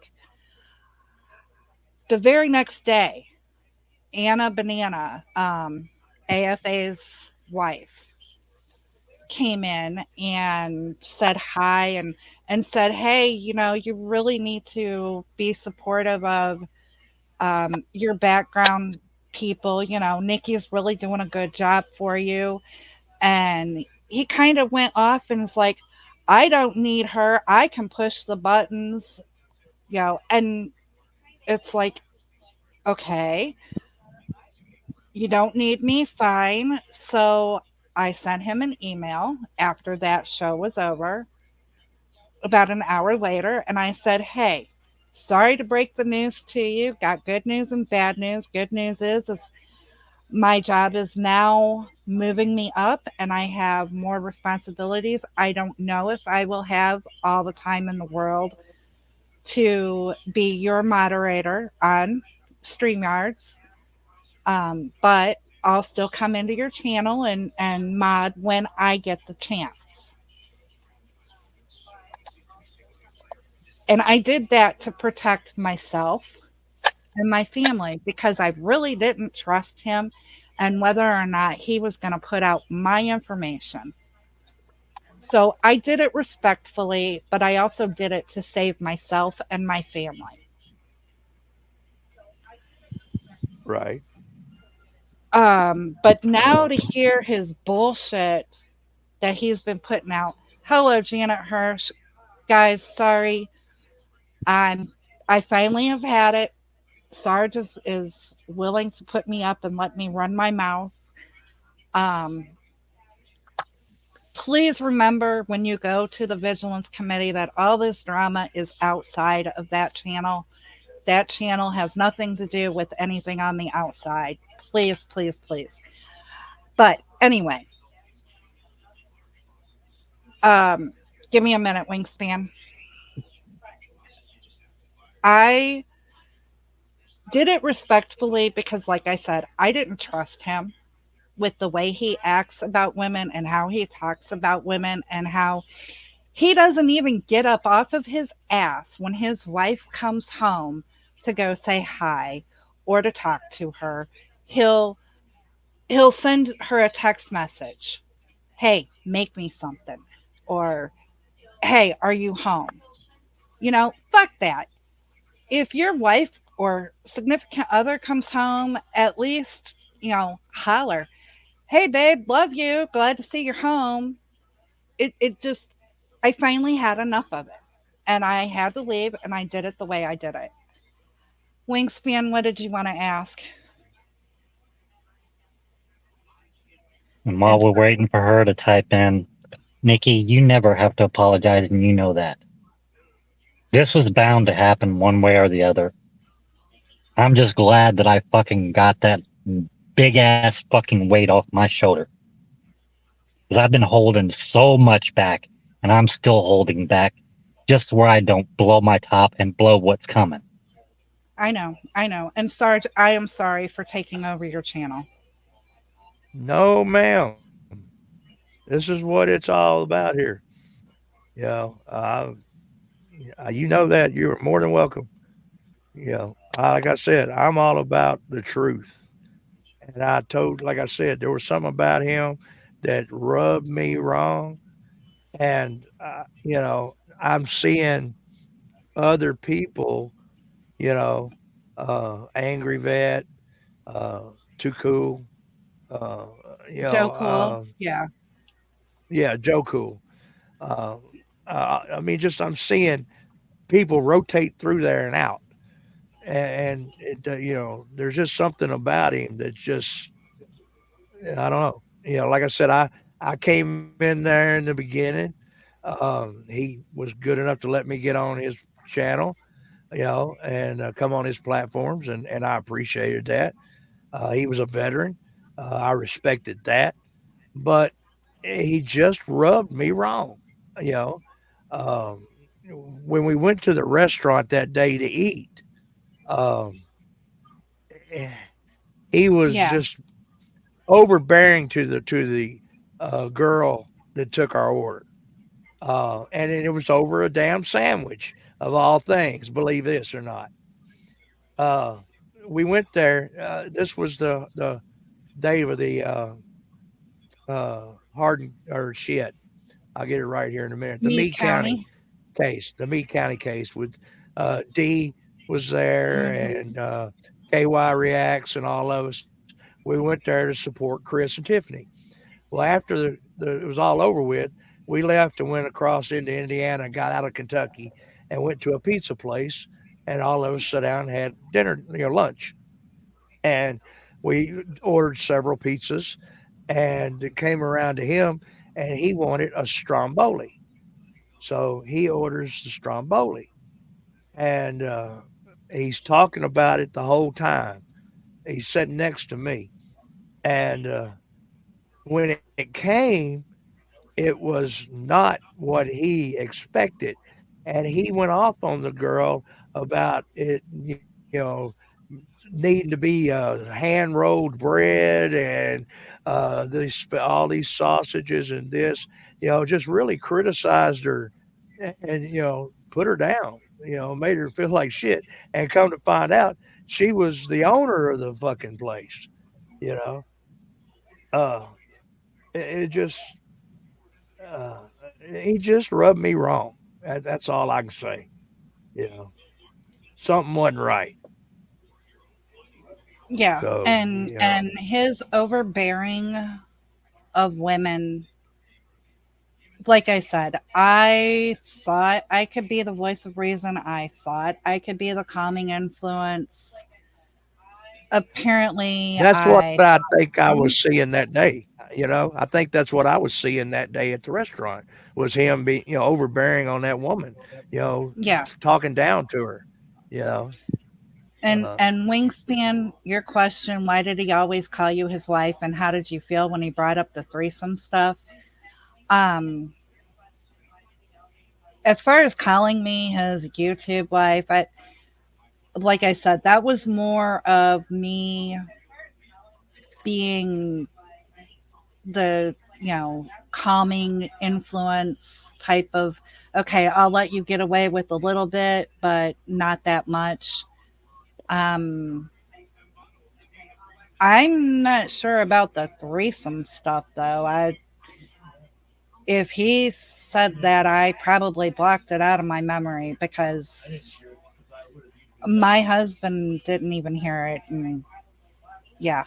The very next day, Anna Banana, AFA's wife, came in and said hi and said, "Hey, you know, you really need to be supportive of your background people, Nikki's really doing a good job for you. And he kind of went off and was like, I don't need her. I can push the buttons, and it's like, okay, you don't need me, fine. So I sent him an email after that show was over, about an hour later, and I said, hey, sorry to break the news to you. Got good news and bad news. Good news is my job is now moving me up and I have more responsibilities. I don't know if I will have all the time in the world to be your moderator on StreamYards, but I'll still come into your channel and mod when I get the chance. And I did that to protect myself and my family because I really didn't trust him and whether or not he was going to put out my information. So I did it respectfully, but I also did it to save myself and my family. Right. But now Well, to hear his bullshit that he's been putting out. Hello, Janet Hirsch. Guys, sorry. I'm I finally have had it. Sarge is willing to put me up and let me run my mouth. Um, please remember when you go to the Vigilance Committee that all this drama is outside of that channel. That channel has nothing to do with anything on the outside. Please, please, please. But anyway, um, give me a minute, Wingspan. I did it respectfully because, like I said, I didn't trust him with the way he acts about women and how he talks about women and how he doesn't even get up off of his ass when his wife comes home to go say hi or to talk to her. He'll he'll send her a text message. Hey, make me something. Or hey, are you home? Fuck that. If your wife or significant other comes home, at least, holler. Hey babe, love you. Glad to see you're home. It just I finally had enough of it. And I had to leave and I did it the way I did it. Wingspan, what did you want to ask? And while and we're waiting for her to type in, Nikki, you never have to apologize, and you know that. This was bound to happen one way or the other. I'm just glad that I fucking got that big ass fucking weight off my shoulder. Because I've been holding so much back, and I'm still holding back just where I don't blow my top and blow what's coming. I know, I know. And Sarge, I am sorry for taking over your channel. no, ma'am. This is what it's all about here. You know, you know that you're more than welcome. Like I said, I'm all about the truth. And like I said, there was something about him that rubbed me wrong. And, I'm seeing other people, you know, Angry Vet, Too Cool, uh, you Joe know, Cool. Yeah. yeah, Joe Cool. Uh, I mean, just I'm seeing people rotate through there and out. And there's just something about him that just, I don't know. Like I said, I came in there in the beginning. He was good enough to let me get on his channel, and come on his platforms, and I appreciated that. He was a veteran. I respected that, but he just rubbed me wrong. You know, um, when we went to the restaurant that day to eat, um, eh, he was Yeah. just overbearing to the girl that took our order. And it was over a damn sandwich of all things, believe this or not. Uh, we went there. This was the day of the Hardin or shit. I'll get it right here in a minute. The Meade Meade County County. case, the Meade County case with D. was there, Mhm. and KY Reacts, and all of us. We went there to support Chris and Tiffany. Well, after it was all over with, we left and went across into Indiana, got out of Kentucky, and went to a pizza place. And all of us sat down and had dinner, lunch. And we ordered several pizzas, and it came around to him, and he wanted a stromboli. So he orders the stromboli, and he's talking about it the whole time. He's sitting next to me, and when it came, it was not what he expected. And he went off on the girl about it, needing to be hand rolled bread, and all these sausages and this, just really criticized her, and put her down, made her feel like shit. And come to find out, she was the owner of the fucking place. You know, uh, it just uh, he just rubbed me wrong. That's all I can say. You know, something wasn't right. Yeah, So and his overbearing of women, like I said, I thought I could be the voice of reason. I thought I could be the calming influence. Apparently, that's what I I think I am. was seeing that day. I think that's what I was seeing that day at the restaurant, was him being, overbearing on that woman, Yeah, talking down to her. You know, uh, and Wingspan, your question, why did he always call you his wife, and how did you feel when he brought up the threesome stuff? Um, as far as calling me his YouTube wife, like I said, that was more of me being the, calming influence type of, okay, I'll let you get away with a little bit, but not that much. Um, I'm not sure about the threesome stuff though. If he said that, I probably blocked it out of my memory because my husband didn't even hear it. And yeah,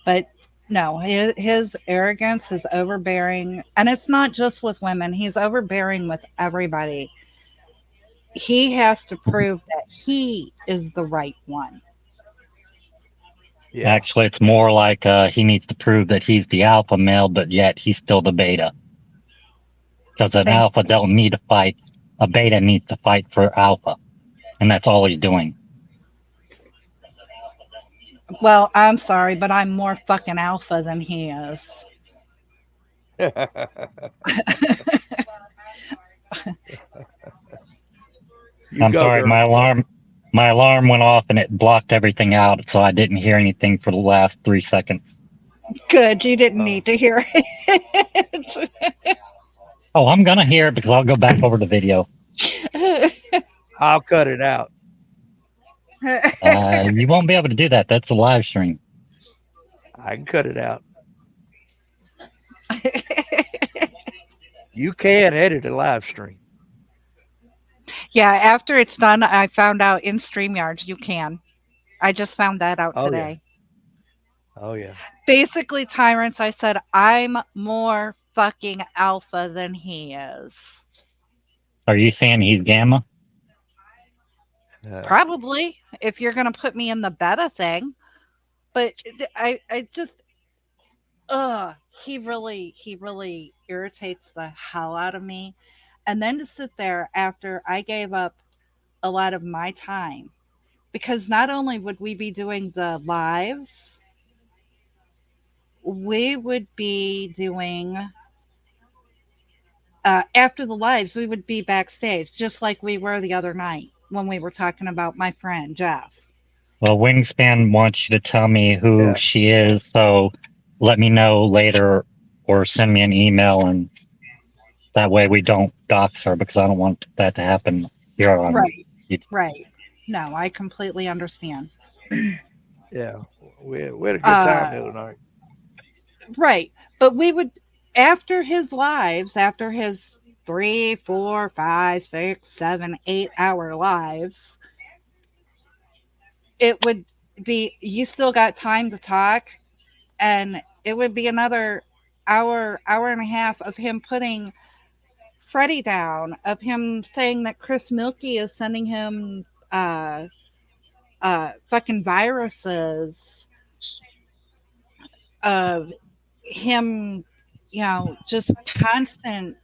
but no, his arrogance, his overbearing, and it's not just with women, he's overbearing with everybody. He has to prove that he is the right one. yeah, Actually, it's more like he needs to prove that he's the alpha male, but yet he's still the beta. Because an Thank alpha don't need to fight. A beta needs to fight for alpha. And that's all he's doing. Well, I'm sorry, but I'm more fucking alpha than he is. you I'm go, sorry, girl. my alarm went off and it blocked everything out, so I didn't hear anything for the last 3 seconds. Good, you didn't Uh, need to hear Oh, I'm gonna hear it because I'll go back over the video. it. I'll cut it out. You won't be able to do that. That's a live stream. I can cut it out. You can edit a live stream. Yeah, after it's done, I found out in StreamYard you can. I just found that out Oh yeah. today. Oh yeah. Basically, Tyrants, I said, I'm more fucking alpha than he is. Are you saying he's gamma? Uh, Probably, if you're going to put me in the beta thing. But I just, he really irritates the hell out of me. And then to sit there after I gave up a lot of my time, because not only would we be doing the lives, we would be doing after the lives, we would be backstage just like we were the other night when we were talking about my friend Jeff. Well, Wingspan wants you to tell me who yeah. she is, so let me know later or send me an email, and that way we don't dox her because I don't want that to happen here on Right, YouTube. right. No, I completely understand. Yeah. We had a good time Uh, the other night. right. But we would, after his lives, after his 3, 4, 5, 6, 7, 8 hour lives, it would be, you still got time to talk, and it would be another hour and a half of him putting Freddie down, of him saying that Chris Milkey is sending him uh fucking viruses, of him, just constant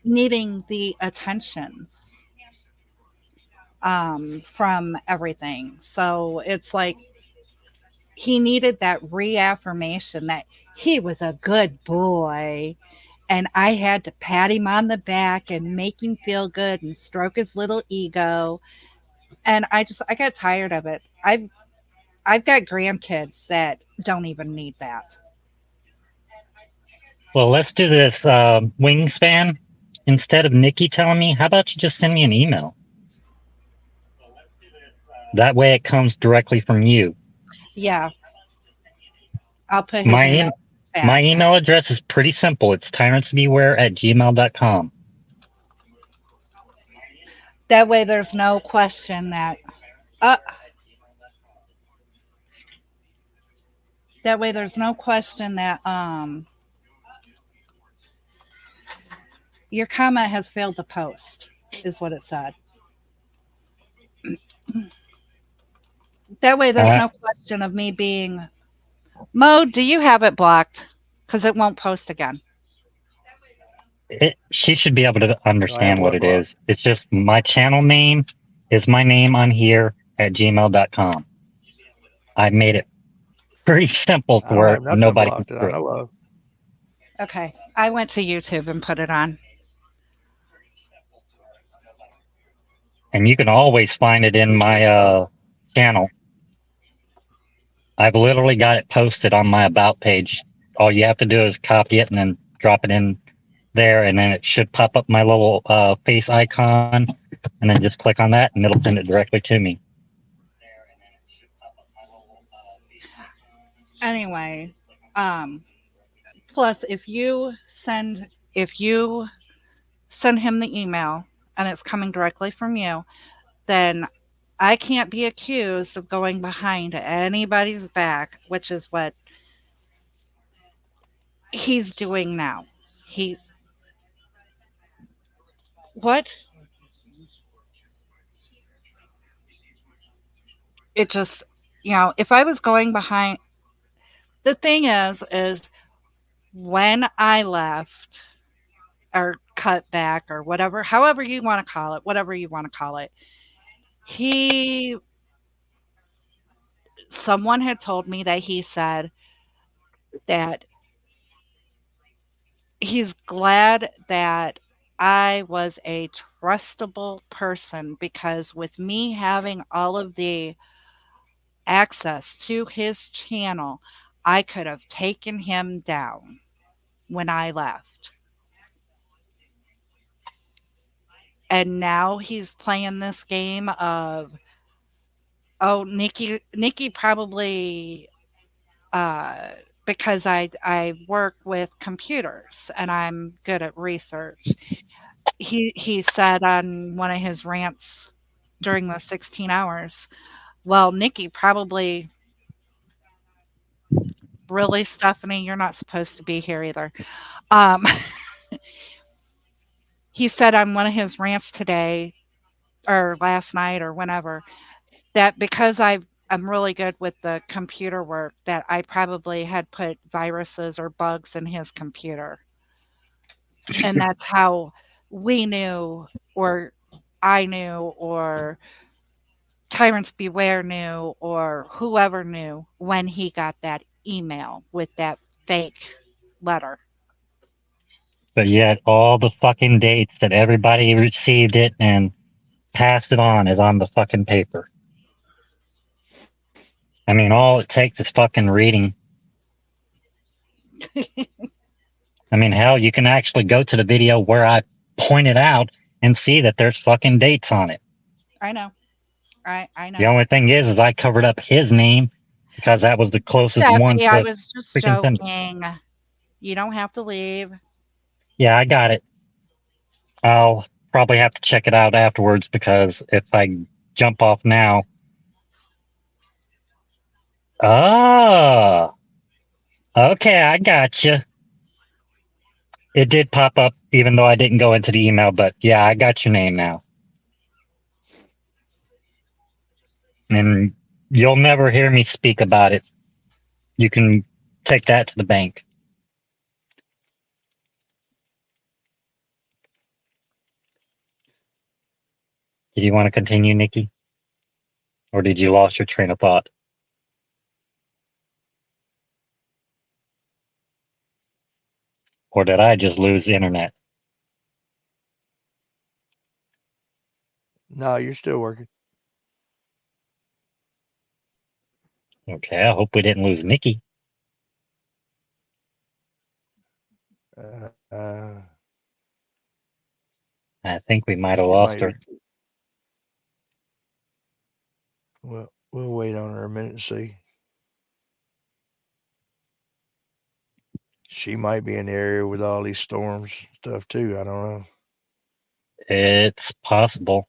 needing the attention from everything. So it's like he needed that reaffirmation that he was a good boy, and I had to pat him on the back and make him feel good and stroke his little ego. And I got tired of it. I've got grandkids that don't even need that. Well, let's do this wingspan. Instead of Nikki telling me, how about you just send me an email? That way it comes directly from you. Yeah. I'll put his My email back. my email address is pretty simple. It's tyrantsbeware@gmail.com. That way there's no question uh, that way there's no question that your comment has failed to post, is what it said. That way there's no question of me being, Mo, do you have it blocked? Because it won't post again. She should be able to understand what it blocked? is. It's just my channel name is my name on here at gmail.com. I made it pretty simple I to don't where have nothing nobody can blocked that I screw it. know of. Okay. I went to YouTube and put it on. And you can always find it in my channel. I've literally got it posted on my about page. All you have to do is copy it and then drop it in there, and then it should pop up my little face icon, and then just click on that, and it'll send it directly to me. Anyway, plus if you send him the email and it's coming directly from you, then I can't be accused of going behind anybody's back, which is what he's doing now. What? It just, if I was going behind, the thing is when I left or cut back or whatever, however you want to call it, whatever you want to call it, someone had told me that he said that he's glad that I was a trustable person, because with me having all of the access to his channel, I could have taken him down when I left. And now he's playing this game of, oh, Nikki probably, because I work with computers and I'm good at research. He said on one of his rants during the 16 hours, well, Nikki probably, really, Stephanie, you're not supposed to be here either. Um, he said on one of his rants today or last night or whenever, that because I'm really good with the computer work, that I probably had put viruses or bugs in his computer. And that's how we knew, or I knew, or Tyrants Beware knew, or whoever knew, when he got that email with that fake letter. But yet all the fucking dates that everybody received it and passed it on is on the fucking paper. I mean, all it takes is fucking reading. I mean, hell, you can actually go to the video where I pointed out and see that there's fucking dates on it. I know. I know. The only thing is I covered up his name because that was the closest one Stephanie, I to was just freaking send it. joking. You don't have to leave. Yeah, I got it. I'll probably have to check it out afterwards, because if I jump off now, Ah, okay, I gotcha. It did pop up, even though I didn't go into the email, but yeah, I got your name now. And you'll never hear me speak about it. You can take that to the bank. Did you want to continue, Nikki? Or did you lose your train of thought? Or did I just lose the internet? No, you're still working. Okay, I hope we didn't lose Nikki. I think we might have She lost might her. be. Well, we'll wait on her a minute and see. She might be in the area with all these storms stuff too. I don't know. It's possible.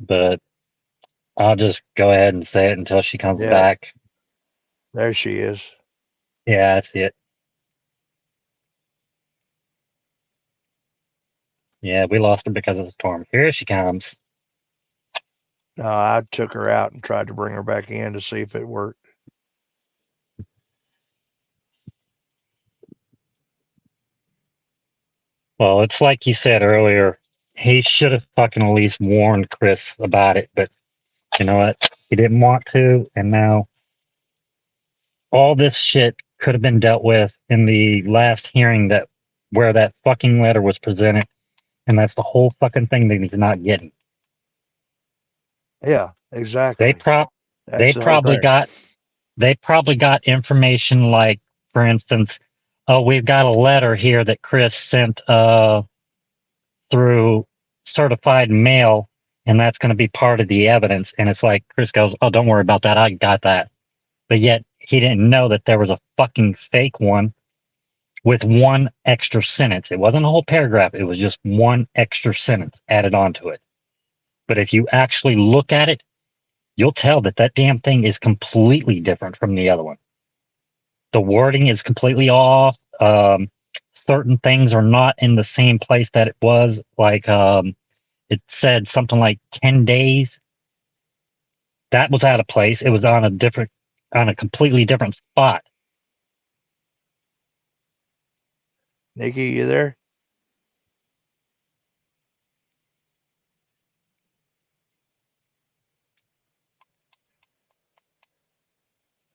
But I'll just go ahead and say it until she comes Yeah, back. there she is. Yeah, I see it. Yeah, we lost her because of the storm. Here she comes. No, I took her out and tried to bring her back in to see if it worked. Well, it's like you said earlier. He should have fucking at least warned Chris about it, but you know what? He didn't want to, and now all this shit could have been dealt with in the last hearing that where that fucking letter was presented, and that's the whole fucking thing that he's not getting. Yeah, They exactly. they That's the whole probably thing. got information like, for instance, oh, we've got a letter here that Chris sent through certified mail, and that's going to be part of the evidence. And it's like Chris goes, oh, don't worry about that, I got that. But yet he didn't know that there was a fucking fake one with one extra sentence. It wasn't a whole paragraph, it was just one extra sentence added onto it. But if you actually look at it, you'll tell that that damn thing is completely different from the other one. The wording is completely off. Certain things are not in the same place that it was. Like it said something like 10 days. That was out of place. It was on a completely different spot. Nikki, you there?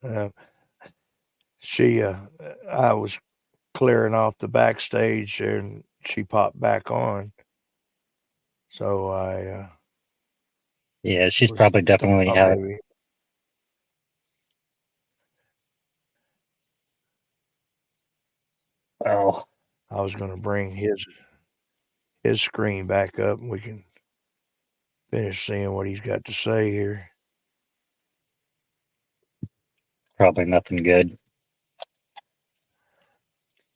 Uh, I was clearing off the backstage and she popped back on. So I Yeah, she's was probably definitely thought had. maybe Oh, I was going to bring his screen back up and we can finish seeing what he's got to say here. probably nothing good.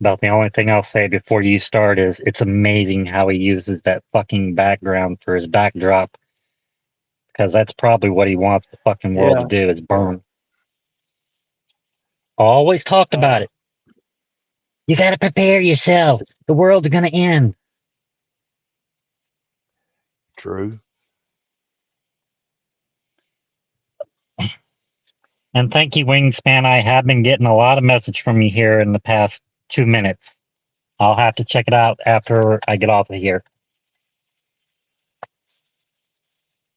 About the only thing I'll say before you start is it's amazing how he uses that fucking background for his backdrop, because that's probably what he wants the fucking world to Yeah. do is burn. Always talked about it. You got to prepare yourself. The world's going to end. True. And thank you, Wingspan. I have been getting a lot of message from you here in the past 2 minutes. I'll have to check it out after I get off of here.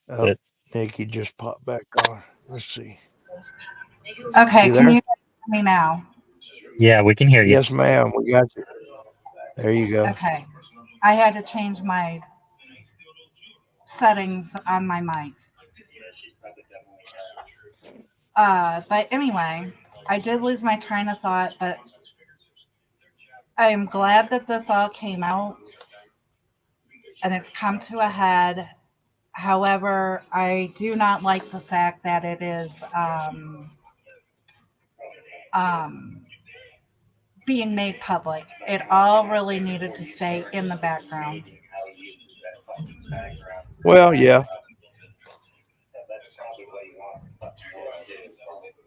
Oh, But Nikki just popped back on. Let's see. Okay, You can you there? hear me now? yeah, we can hear you. Yes, ma'am. We got you. There you go. Okay. I had to change my settings on my mic. But anyway, I did lose my train of thought, but I am glad that this all came out and it's come to a head. However, I do not like the fact that it is um, being made public. It all really needed to stay in the background. Well, yeah.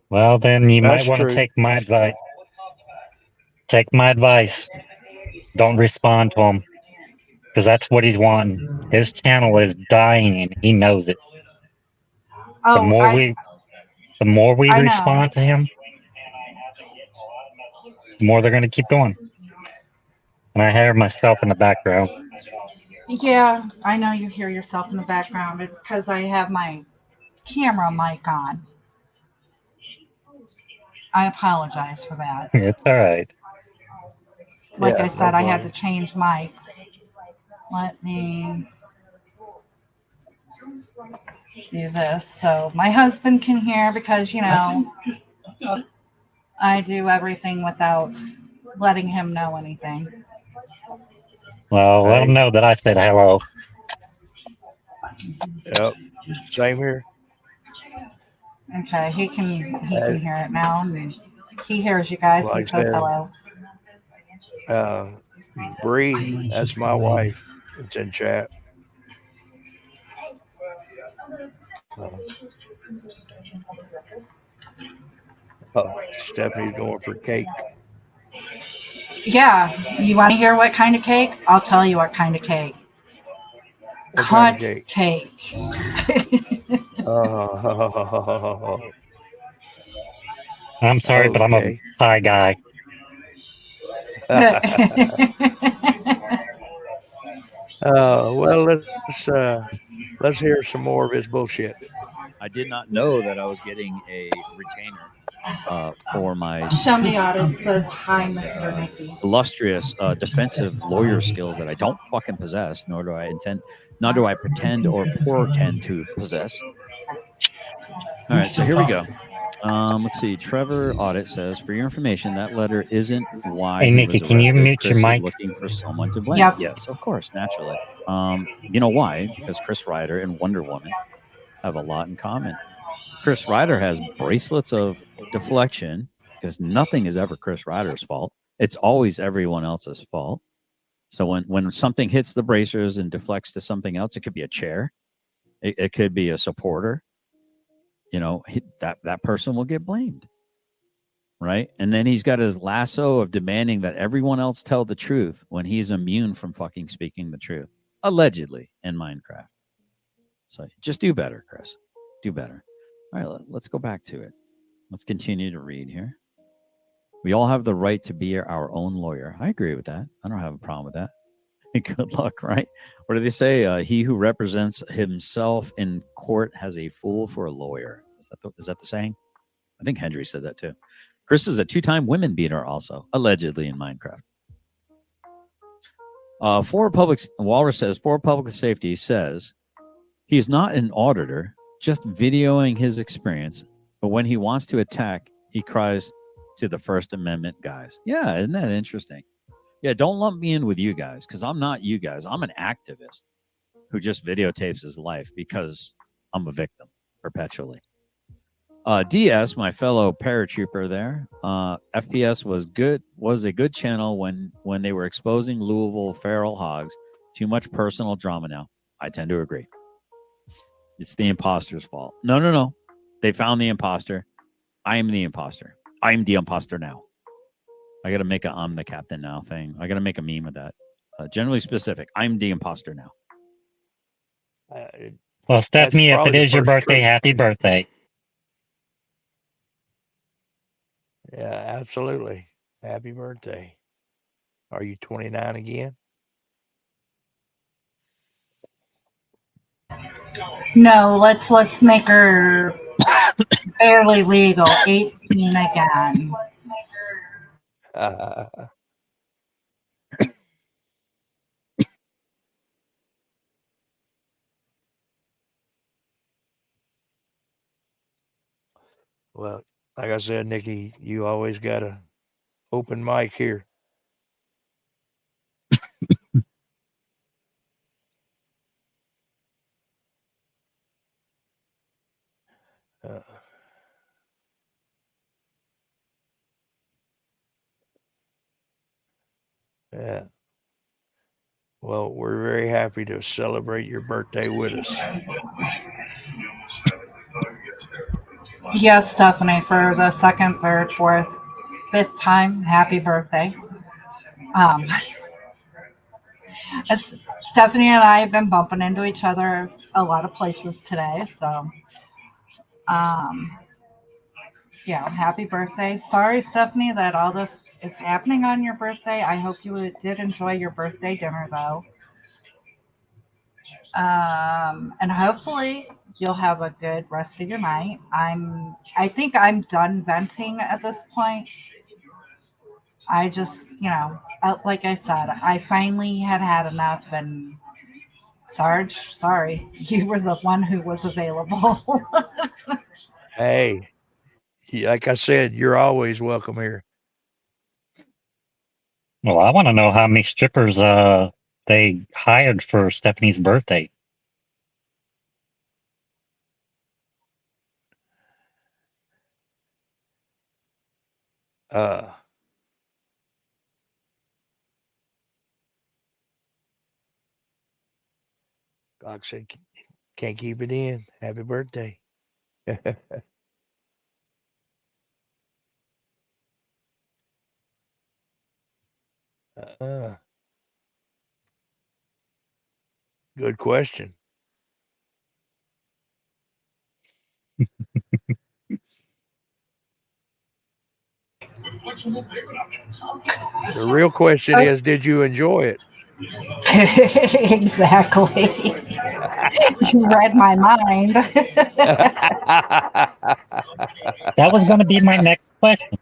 Well, then you That's might want to true. take my advice. Take my advice. Don't respond to him, because that's what he's wanting. His channel is dying, and he knows it. The Oh, more we, the more we I know. respond to him, the more they're going to keep going. And I hear myself in the background. Yeah, I know you hear yourself in the background. It's because I have my camera mic on. I apologize for that. It's all right. Like Yeah, I said, no I had to problem. change mics. Let me do this so my husband can hear, because, you know, I do everything without letting him know anything. Well, let him Hey, know that I said hello. yep, same here. Okay, he can Uh, hear it now, and he hears you guys. He like I says said, hello. Bree, that's my wife. It's in chat. Stephanie's going for cake. Yeah, you want to hear what kind of cake? I'll tell you what kind of cake. What kind of Cut cake? cake. I'm sorry, but I'm a Okay. pie guy. Well, let's hear some more of his bullshit. I did not know that I was getting a retainer for my Show me audit says hi, Mr. Nicky. illustrious defensive lawyer skills that I don't fucking possess, nor do I pretend or portend to possess. All right, so here we go. Let's see. Trevor Audit says, for your information, that letter isn't why Hey, he Nikki, was can you arrested. mute your Chris is mic? looking for someone to blame. Yep. Yes, of course, naturally. You know why? Because Chris Ryder and Wonder Woman have a lot in common. Chris Ryder has bracelets of deflection because nothing is ever Chris Ryder's fault. It's always everyone else's fault. So when something hits the bracers and deflects to something else, it could be a chair, it could be a supporter. You know, that person will get blamed, right? And then he's got his lasso of demanding that everyone else tell the truth when he's immune from fucking speaking the truth, allegedly, in Minecraft. So just do better, Chris. Do better. All right, let's go back to it. Let's continue to read here. We all have the right to be our own lawyer. I agree with that. I don't have a problem with that. Good luck, right? What do they say? He who represents himself in court has a fool for a lawyer. Is that the saying? I think Hendry said that too. Chris is a 2-time women beater, also allegedly in Minecraft. Walrus says for public safety says he's not an auditor, just videoing his experience. But when he wants to attack, he cries to the First Amendment guys. Yeah, isn't that interesting? Yeah, don't lump me in with you guys because I'm not you guys. I'm an activist who just videotapes his life because I'm a victim perpetually. DS, my fellow paratrooper there, FPS was a good channel when they were exposing Louisville feral hogs. Too much personal drama now. I tend to agree. It's the imposter's fault. No. They found the imposter. I am the imposter. I am the imposter now. I got to make a I'm the captain now thing. I got to make a meme of that. Generally specific. I'm the imposter now. Well, Stephanie, if it probably the is your first birthday, truth. happy birthday. Yeah, absolutely. Happy birthday. Are you 29 again? No, let's make her barely legal. 18 again. Well, like I said, Nikki, you always got a open mic here. Yeah. Well, we're very happy to celebrate your birthday with us. Yes, Stephanie, for the second, third, fourth, fifth time, happy birthday. Um, Stephanie and I have been bumping into each other a lot of places today, so um, yeah, happy birthday. Sorry, Stephanie, that all this is happening on your birthday. I hope you did enjoy your birthday dinner, though. And hopefully you'll have a good rest of your night. I think I'm done venting at this point. I just, like I said, I finally had enough. And Sarge, sorry, you were the one who was available. Hey, like I said, you're always welcome here. Well, I want to know how many strippers they hired for Stephanie's birthday. Uh, like I said, can't keep it in. Happy birthday. uh, good question. The real question is, did you enjoy it? Exactly. You read my mind. That was going to be my next question.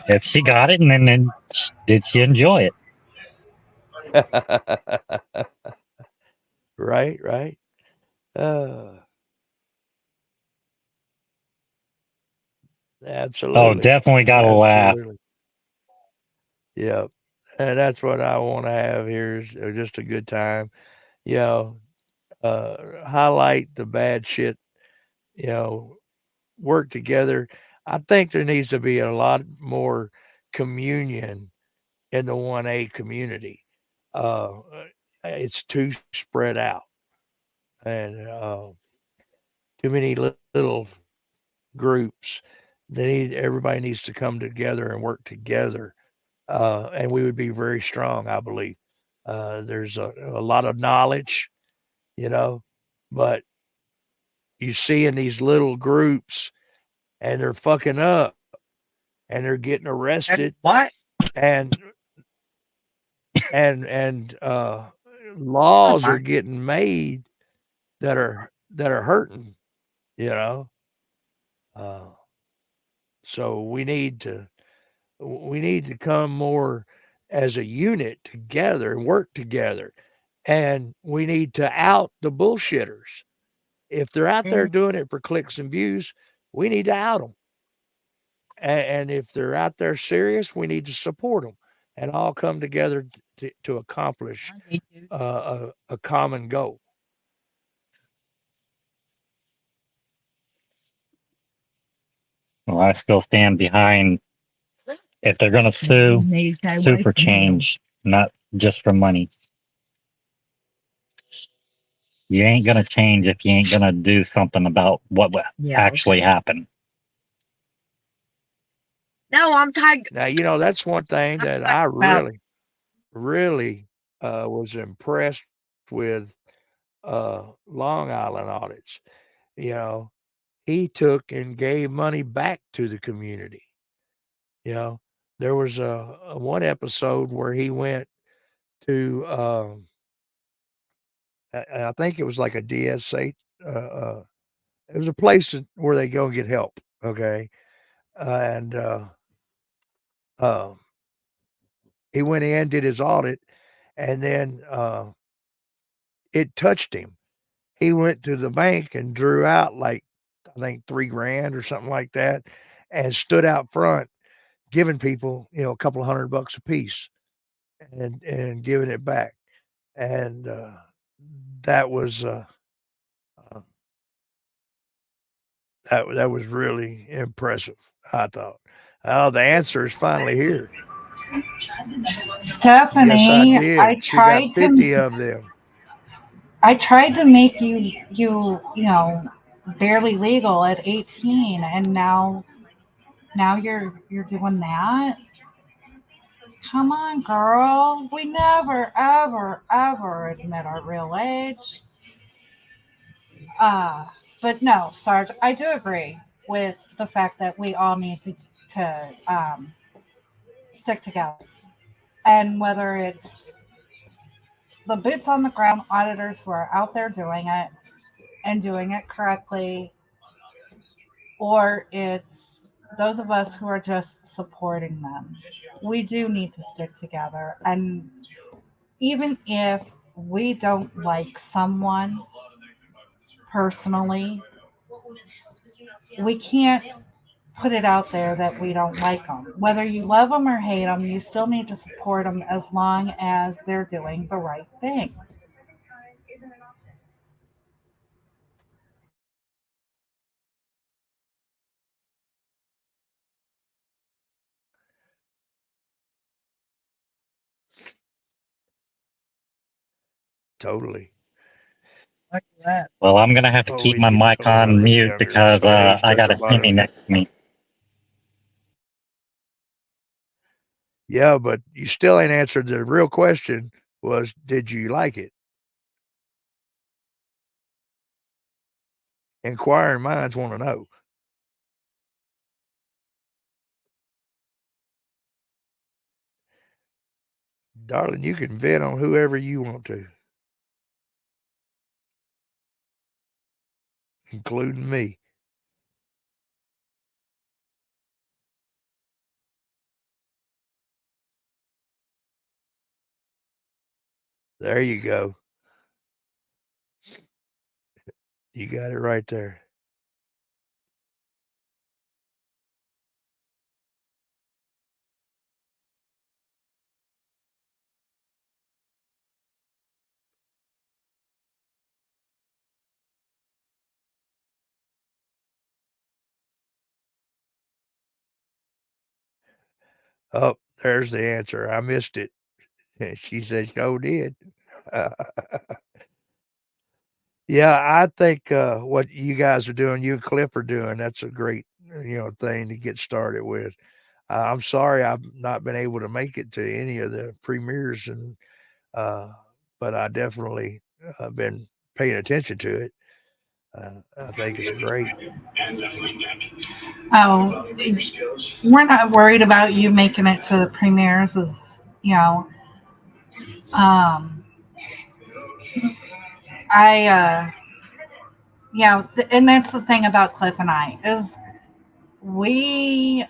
If she got it, and then did she enjoy it? Right. Absolutely. Oh, definitely got to laugh. Yep. And that's what I want to have here is just a good time. Highlight the bad shit, work together. I think there needs to be a lot more communion in the 1A community. It's too spread out and too many little groups. Everybody needs to come together and work together, and we would be very strong, I believe. There's a lot of knowledge, but you see in these little groups, and they're fucking up, and they're getting arrested. What? And laws are getting made that are hurting, so we need to come more as a unit together and work together, and we need to out the bullshitters. If they're out there doing it for clicks and views, we need to out them. And if they're out there serious, we need to support them and all come together to accomplish a common goal. Well, I still stand behind if they're going to sue for change, not just for money. You ain't going to change if you ain't going to do something about what actually happened. No, I'm tired. Now, that's one thing that I really was impressed with Long Island audits. He took and gave money back to the community. There was a one episode where he went to, I think it was like a DSA. It was a place where they go and get help. Okay. And he went in, did his audit, and then it touched him. He went to the bank and drew out like, I think $3,000 or something like that, and stood out front, giving people, a couple of $100 a piece, and giving it back. And that was that was really impressive, I thought. Oh, the answer is finally here. Stephanie, Yes, I did. I She got tried 50 to. of them. I tried to make you know, barely legal at 18, and now you're doing that. Come on, girl. We never, ever, ever admit our real age. Uh, but no, Sarge, I do agree with the fact that we all need to stick together. And whether it's the boots on the ground auditors who are out there doing it and doing it correctly, or it's those of us who are just supporting them, we do need to stick together. And even if we don't like someone personally, we can't put it out there that we don't like them. Whether you love them or hate them, you still need to support them as long as they're doing the right thing. Totally. Well, I'm gonna have to keep Always my get mic told when on I was mute younger. because Somebody I stuck got a a butter. Timmy next to me. Yeah, but you still ain't answered the real question was, did you like it? Inquiring minds want to know. Darling, you can vent on whoever you want to, including me. There you go. You got it right there. Oh, there's the answer. I missed it. She said, "Sure did." Yeah, I think what you guys are doing, you and Cliff are doing, that's a great thing to get started with. I'm sorry I've not been able to make it to any of the premieres, and uh, but I definitely been paying attention to it. I think it's great. Oh, we're not worried about you making it to the premieres, as you know. Um, and that's the thing about Cliff and I is we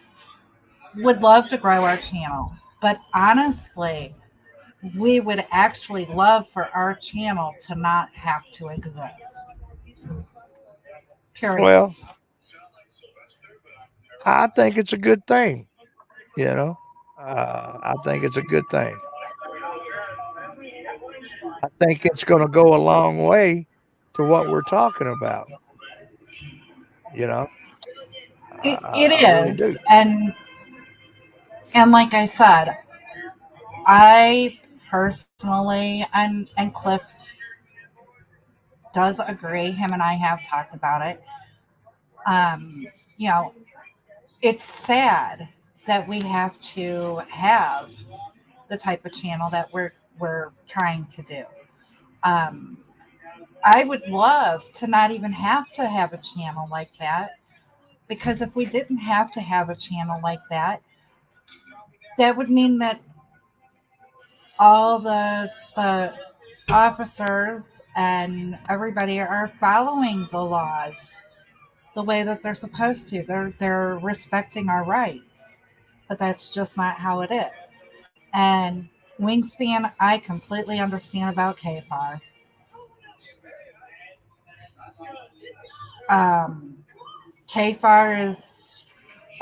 would love to grow our channel, but honestly, we would actually love for our channel to not have to exist. Period. Well, I think it's a good thing. I think it's a good thing. I think it's going to go a long way to what we're talking about. You know, It I really is, do. and like I said, I personally and Cliff does agree. Him and I have talked about it. Um, you know, it's sad that we have to have the type of channel that we're trying to do. Um, I would love to not even have to have a channel like that, because if we didn't have to have a channel like that, that would mean that all the officers and everybody are following the laws the way that they're supposed to. They're respecting our rights, but that's just not how it is. And Wingspan, I completely understand about KFAR. KFAR is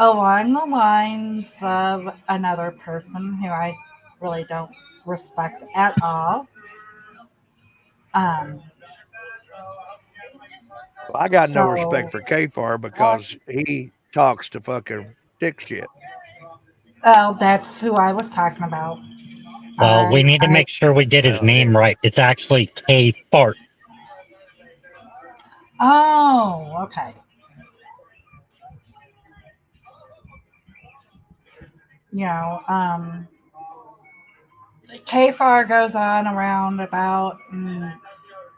along the lines of another person who I really don't respect at all. Um, Well, I got no so, respect for Kfar because he talks to fucking dick shit. oh, that's who I was talking about. Well, we need to make sure we get his Well, name right. It's actually K Fart. Oh, okay. You know, KFAR goes on around about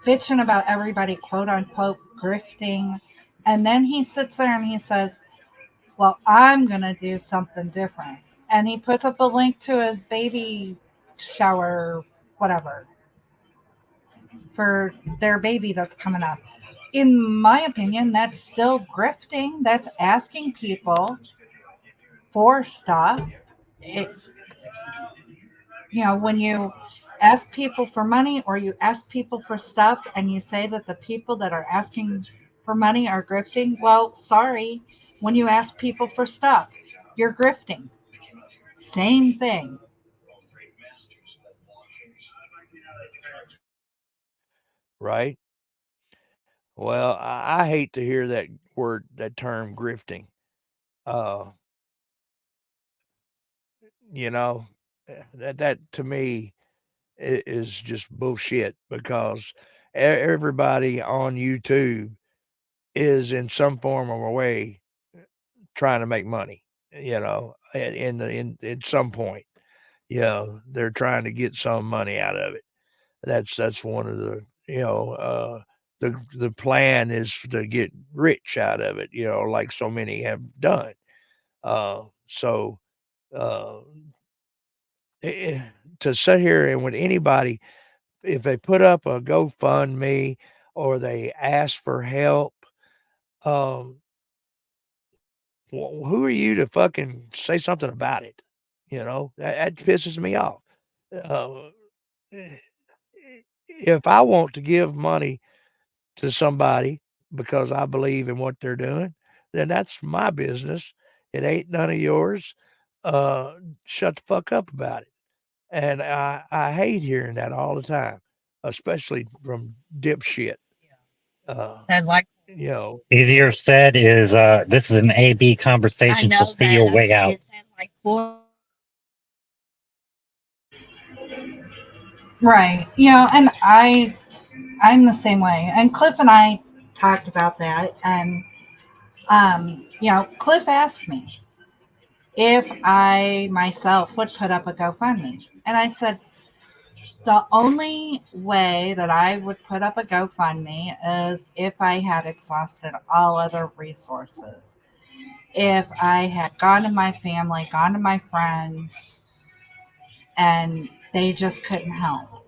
bitching about everybody, quote unquote, grifting. And then he sits there and he says, well, I'm going to do something different. And he puts up a link to his baby shower, whatever, for their baby that's coming up. In my opinion, that's still grifting. That's asking people for stuff. It, when you ask people for money or you ask people for stuff and you say that the people that are asking for money are grifting, well, sorry, when you ask people for stuff, you're grifting. Same thing. right? Well, I hate to hear that word, that term, grifting. Uh, you know, that to me is just bullshit because everybody on YouTube is in some form or way trying to make money. In some point, they're trying to get some money out of it. That's one of the the plan is to get rich out of it. Like so many have done. So uh, eh, to sit here and when anybody, if they put up a GoFundMe or they ask for help, um, who are you to fucking say something about it? That pisses me off. Uh, eh, if I want to give money to somebody because I believe in what they're doing, then that's my business. It ain't none of yours. Uh, Shut the fuck up about it. And I hate hearing that all the time, especially from dipshit. Uh, And like you know, Easier said is this is an AB I conversation, so know see your that way out. it said like four. Right. And I'm the same way. And Cliff and I talked about that. And Cliff asked me if I myself would put up a GoFundMe. And I said, the only way that I would put up a GoFundMe is if I had exhausted all other resources. If I had gone to my family, gone to my friends, and they just couldn't help.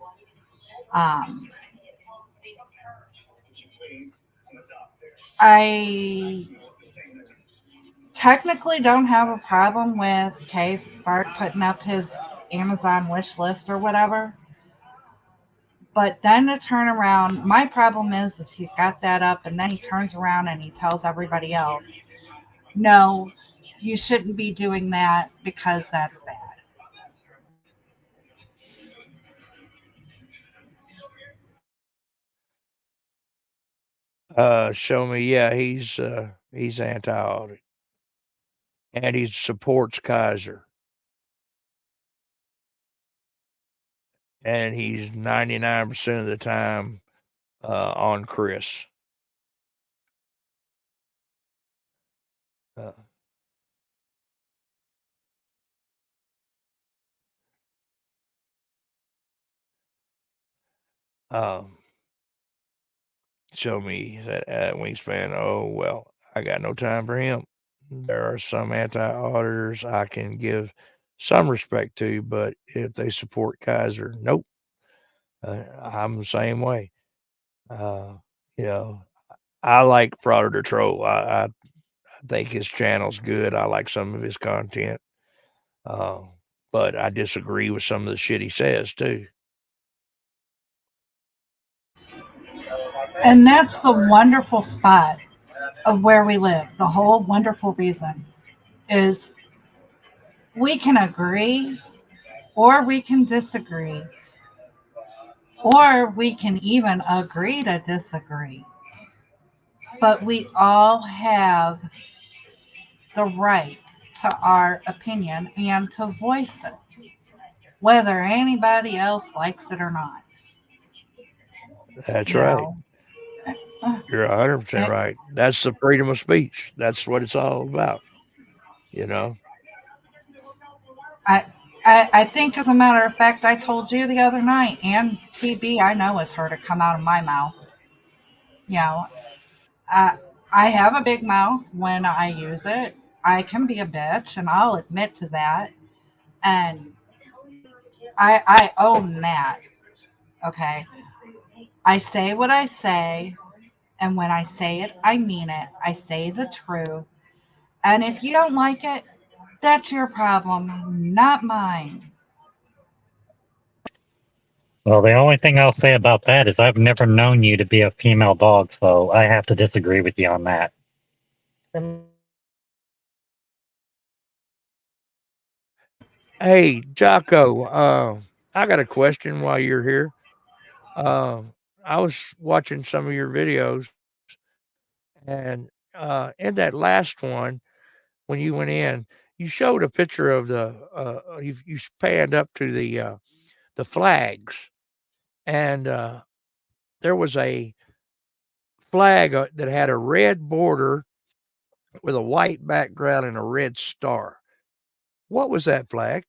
Um, I technically don't have a problem with Kay Bart putting up his Amazon wish list or whatever. But then to turn around, my problem is he's got that up and then he turns around and he tells everybody else, no, you shouldn't be doing that because that's bad. show me. Yeah, he's anti-audit and he supports Kaiser and he's 99% of the time on Chris. Uh, um, Show me that wingspan. Oh well, I got no time for him. There are some anti-auditors I can give some respect to, but if they support Kaiser, nope. I'm the same way. Uh, you know, I like Frauditor Troll. I think his channel's good. I like some of his content, uh, but I disagree with some of the shit he says too. And that's the wonderful spot of where we live. The whole wonderful reason is we can agree or we can disagree or we can even agree to disagree. But we all have the right to our opinion and to voice it, whether anybody else likes it or not. That's You right. know, You're 100% I, right. That's the freedom of speech. That's what it's all about. You know. I, I think, as a matter of fact, I told you the other night, and TB, I know is her to come out of my mouth. You know, I, I have a big mouth when I use it. I can be a bitch, and I'll admit to that. And I own that. Okay. I say what I say, and when I say it, I mean it. I say the truth. And if you don't like it, that's your problem, not mine. Well, the only thing I'll say about that is I've never known you to be a female dog, so I have to disagree with you on that. Hey, Jocko, I got a question while you're here. Uh, I was watching some of your videos, and in that last one, when you went in, you showed a picture of you panned up to the flags, and there was a flag that had a red border with a white background and a red star. What was that flag?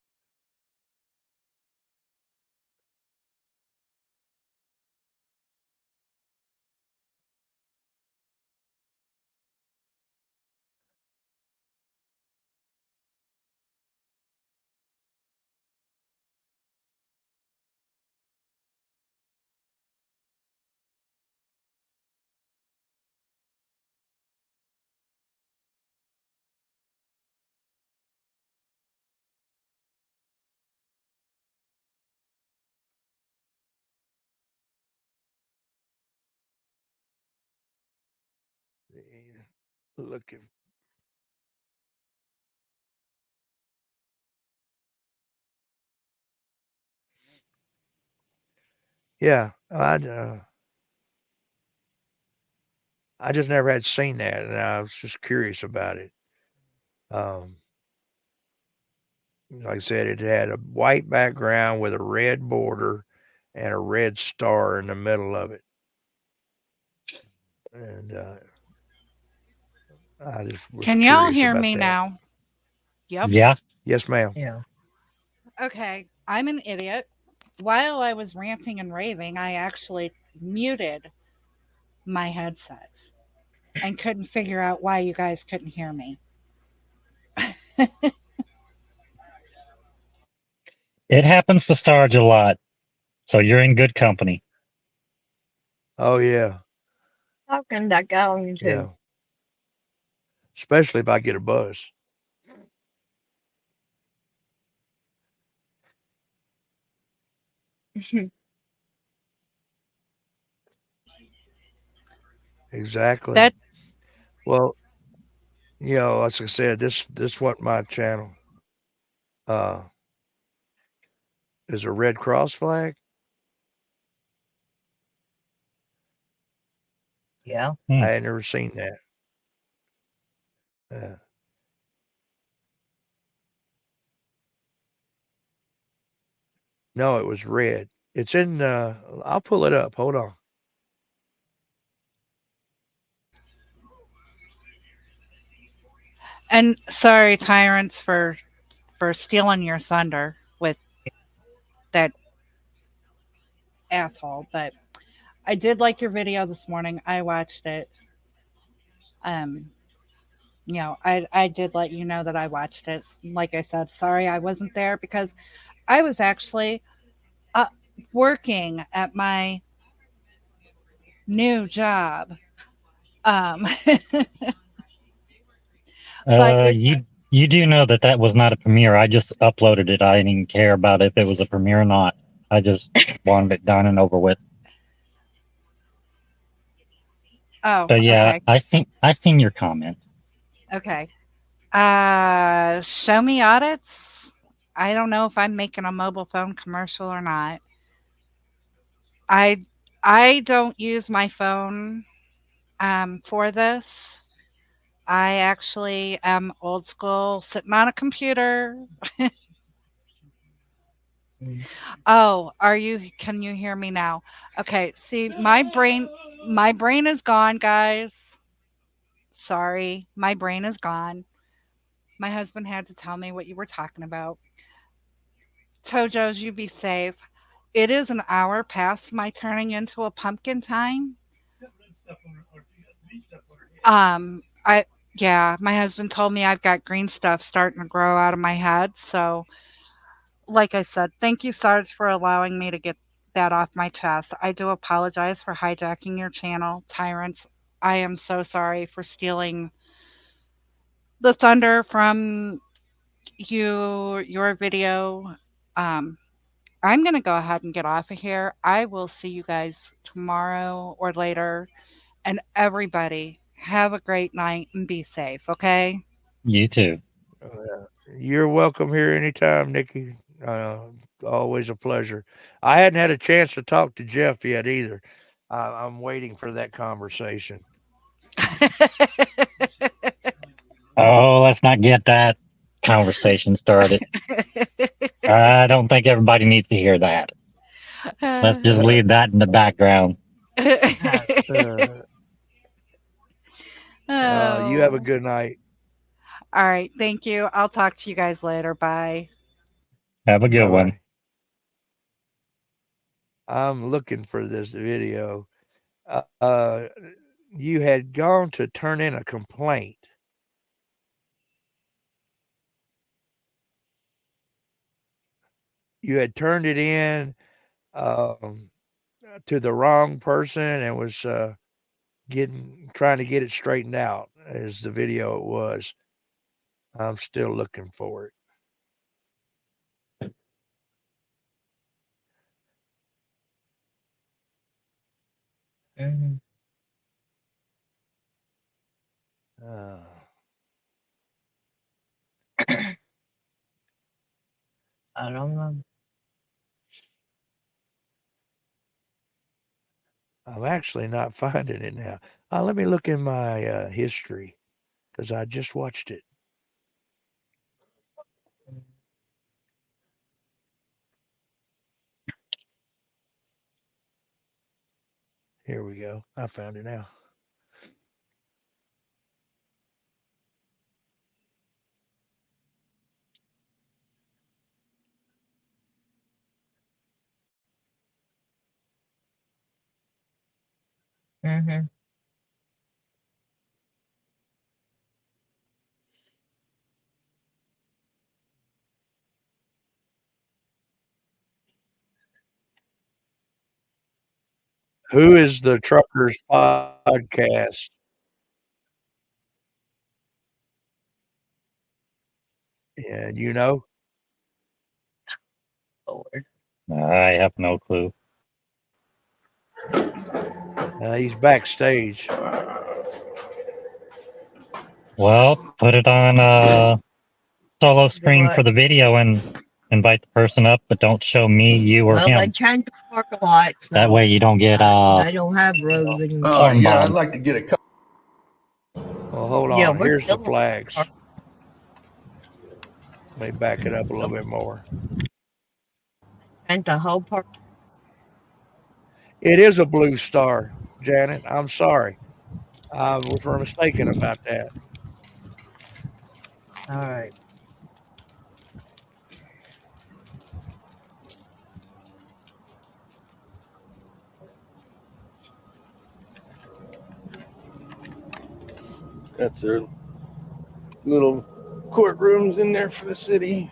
Look, yeah, I just never had seen that, and I was just curious about it. Um, like I said, it had a white background with a red border and a red star in the middle of it, and I just was Can y'all curious hear about me that. now? Yep. Yeah. Yes, ma'am. Okay. I'm an idiot. While I was ranting and raving, I actually muted my headset and couldn't figure out why you guys couldn't hear me. It happens to Sarge a lot, so you're in good company. Oh yeah, How can that get on YouTube? yeah. Especially if I get a buzz. Exactly. That Well, as I said, this what my channel uh is a Red Cross flag. Hmm. I had never seen that. Uh, no, it was red. It's in. I'll pull it up. Hold on. and sorry, tyrants, for stealing your thunder with that asshole, but I did like your video this morning. I watched it. Um, I did let you know that I watched it. Like I said, sorry I wasn't there because I was actually uh, working at my new job. Um, but it, You do know that that was not a premiere. I just uploaded it. I didn't even care about if it was a premiere or not. I just wanted it done and over with. oh, So yeah, okay, I seen your comment. okay. Show me audits. I don't know if I'm making a mobile phone commercial or not. I I don't use my phone for this. I actually am old school, sitting on a computer. Oh, can you hear me now? Okay, see, my brain is gone, guys. Sorry, my brain is gone. My husband had to tell me what you were talking about. Tojo's, you be safe. It is an hour past my turning into a pumpkin time. I yeah, my husband told me I've got green stuff starting to grow out of my head. So, like I said, thank you, Sarge, for allowing me to get that off my chest. I do apologize for hijacking your channel, Tyrants. I am so sorry for stealing the thunder from your video. Um, I'm gonna go ahead and get off of here. I will see you guys tomorrow or later. And everybody, have a great night and be safe, okay? You too. You're welcome here anytime, Nikki. Always a pleasure. I hadn't had a chance to talk to Jeff yet either. I'm waiting for that conversation. Oh, let's not get that conversation started. I don't think everybody needs to hear that. Let's just leave that in the background. You have a Oh. good night. All right, thank you. I'll talk to you guys later. Bye. Have a good one. Bye-bye. I'm looking for this video. You had gone to turn in a complaint. You had turned it in to the wrong person and was trying to get it straightened out, as the video it was. I'm still looking for it. I don't know. I'm actually not finding it now. Let me look in my history because I just watched it. Here we go. I found it now. Mm-hmm. Who is the Truckers Podcast? Yeah, you know? Lord. I have no clue. He's backstage. Well, put it on solo screen what? for the video and invite the person up, but don't show me, you, or Well, they him. changed the parking lot, so That way you don't get they don't have roads anymore. horn Yeah, I'd bombed. like to get a couple. Well, hold on. we're Here's the still flags. Let me back it up a little bit more. and the whole park. It is a blue star, Janet. I'm sorry. I was mistaken about that. All right. That's their little courtrooms in there for the city.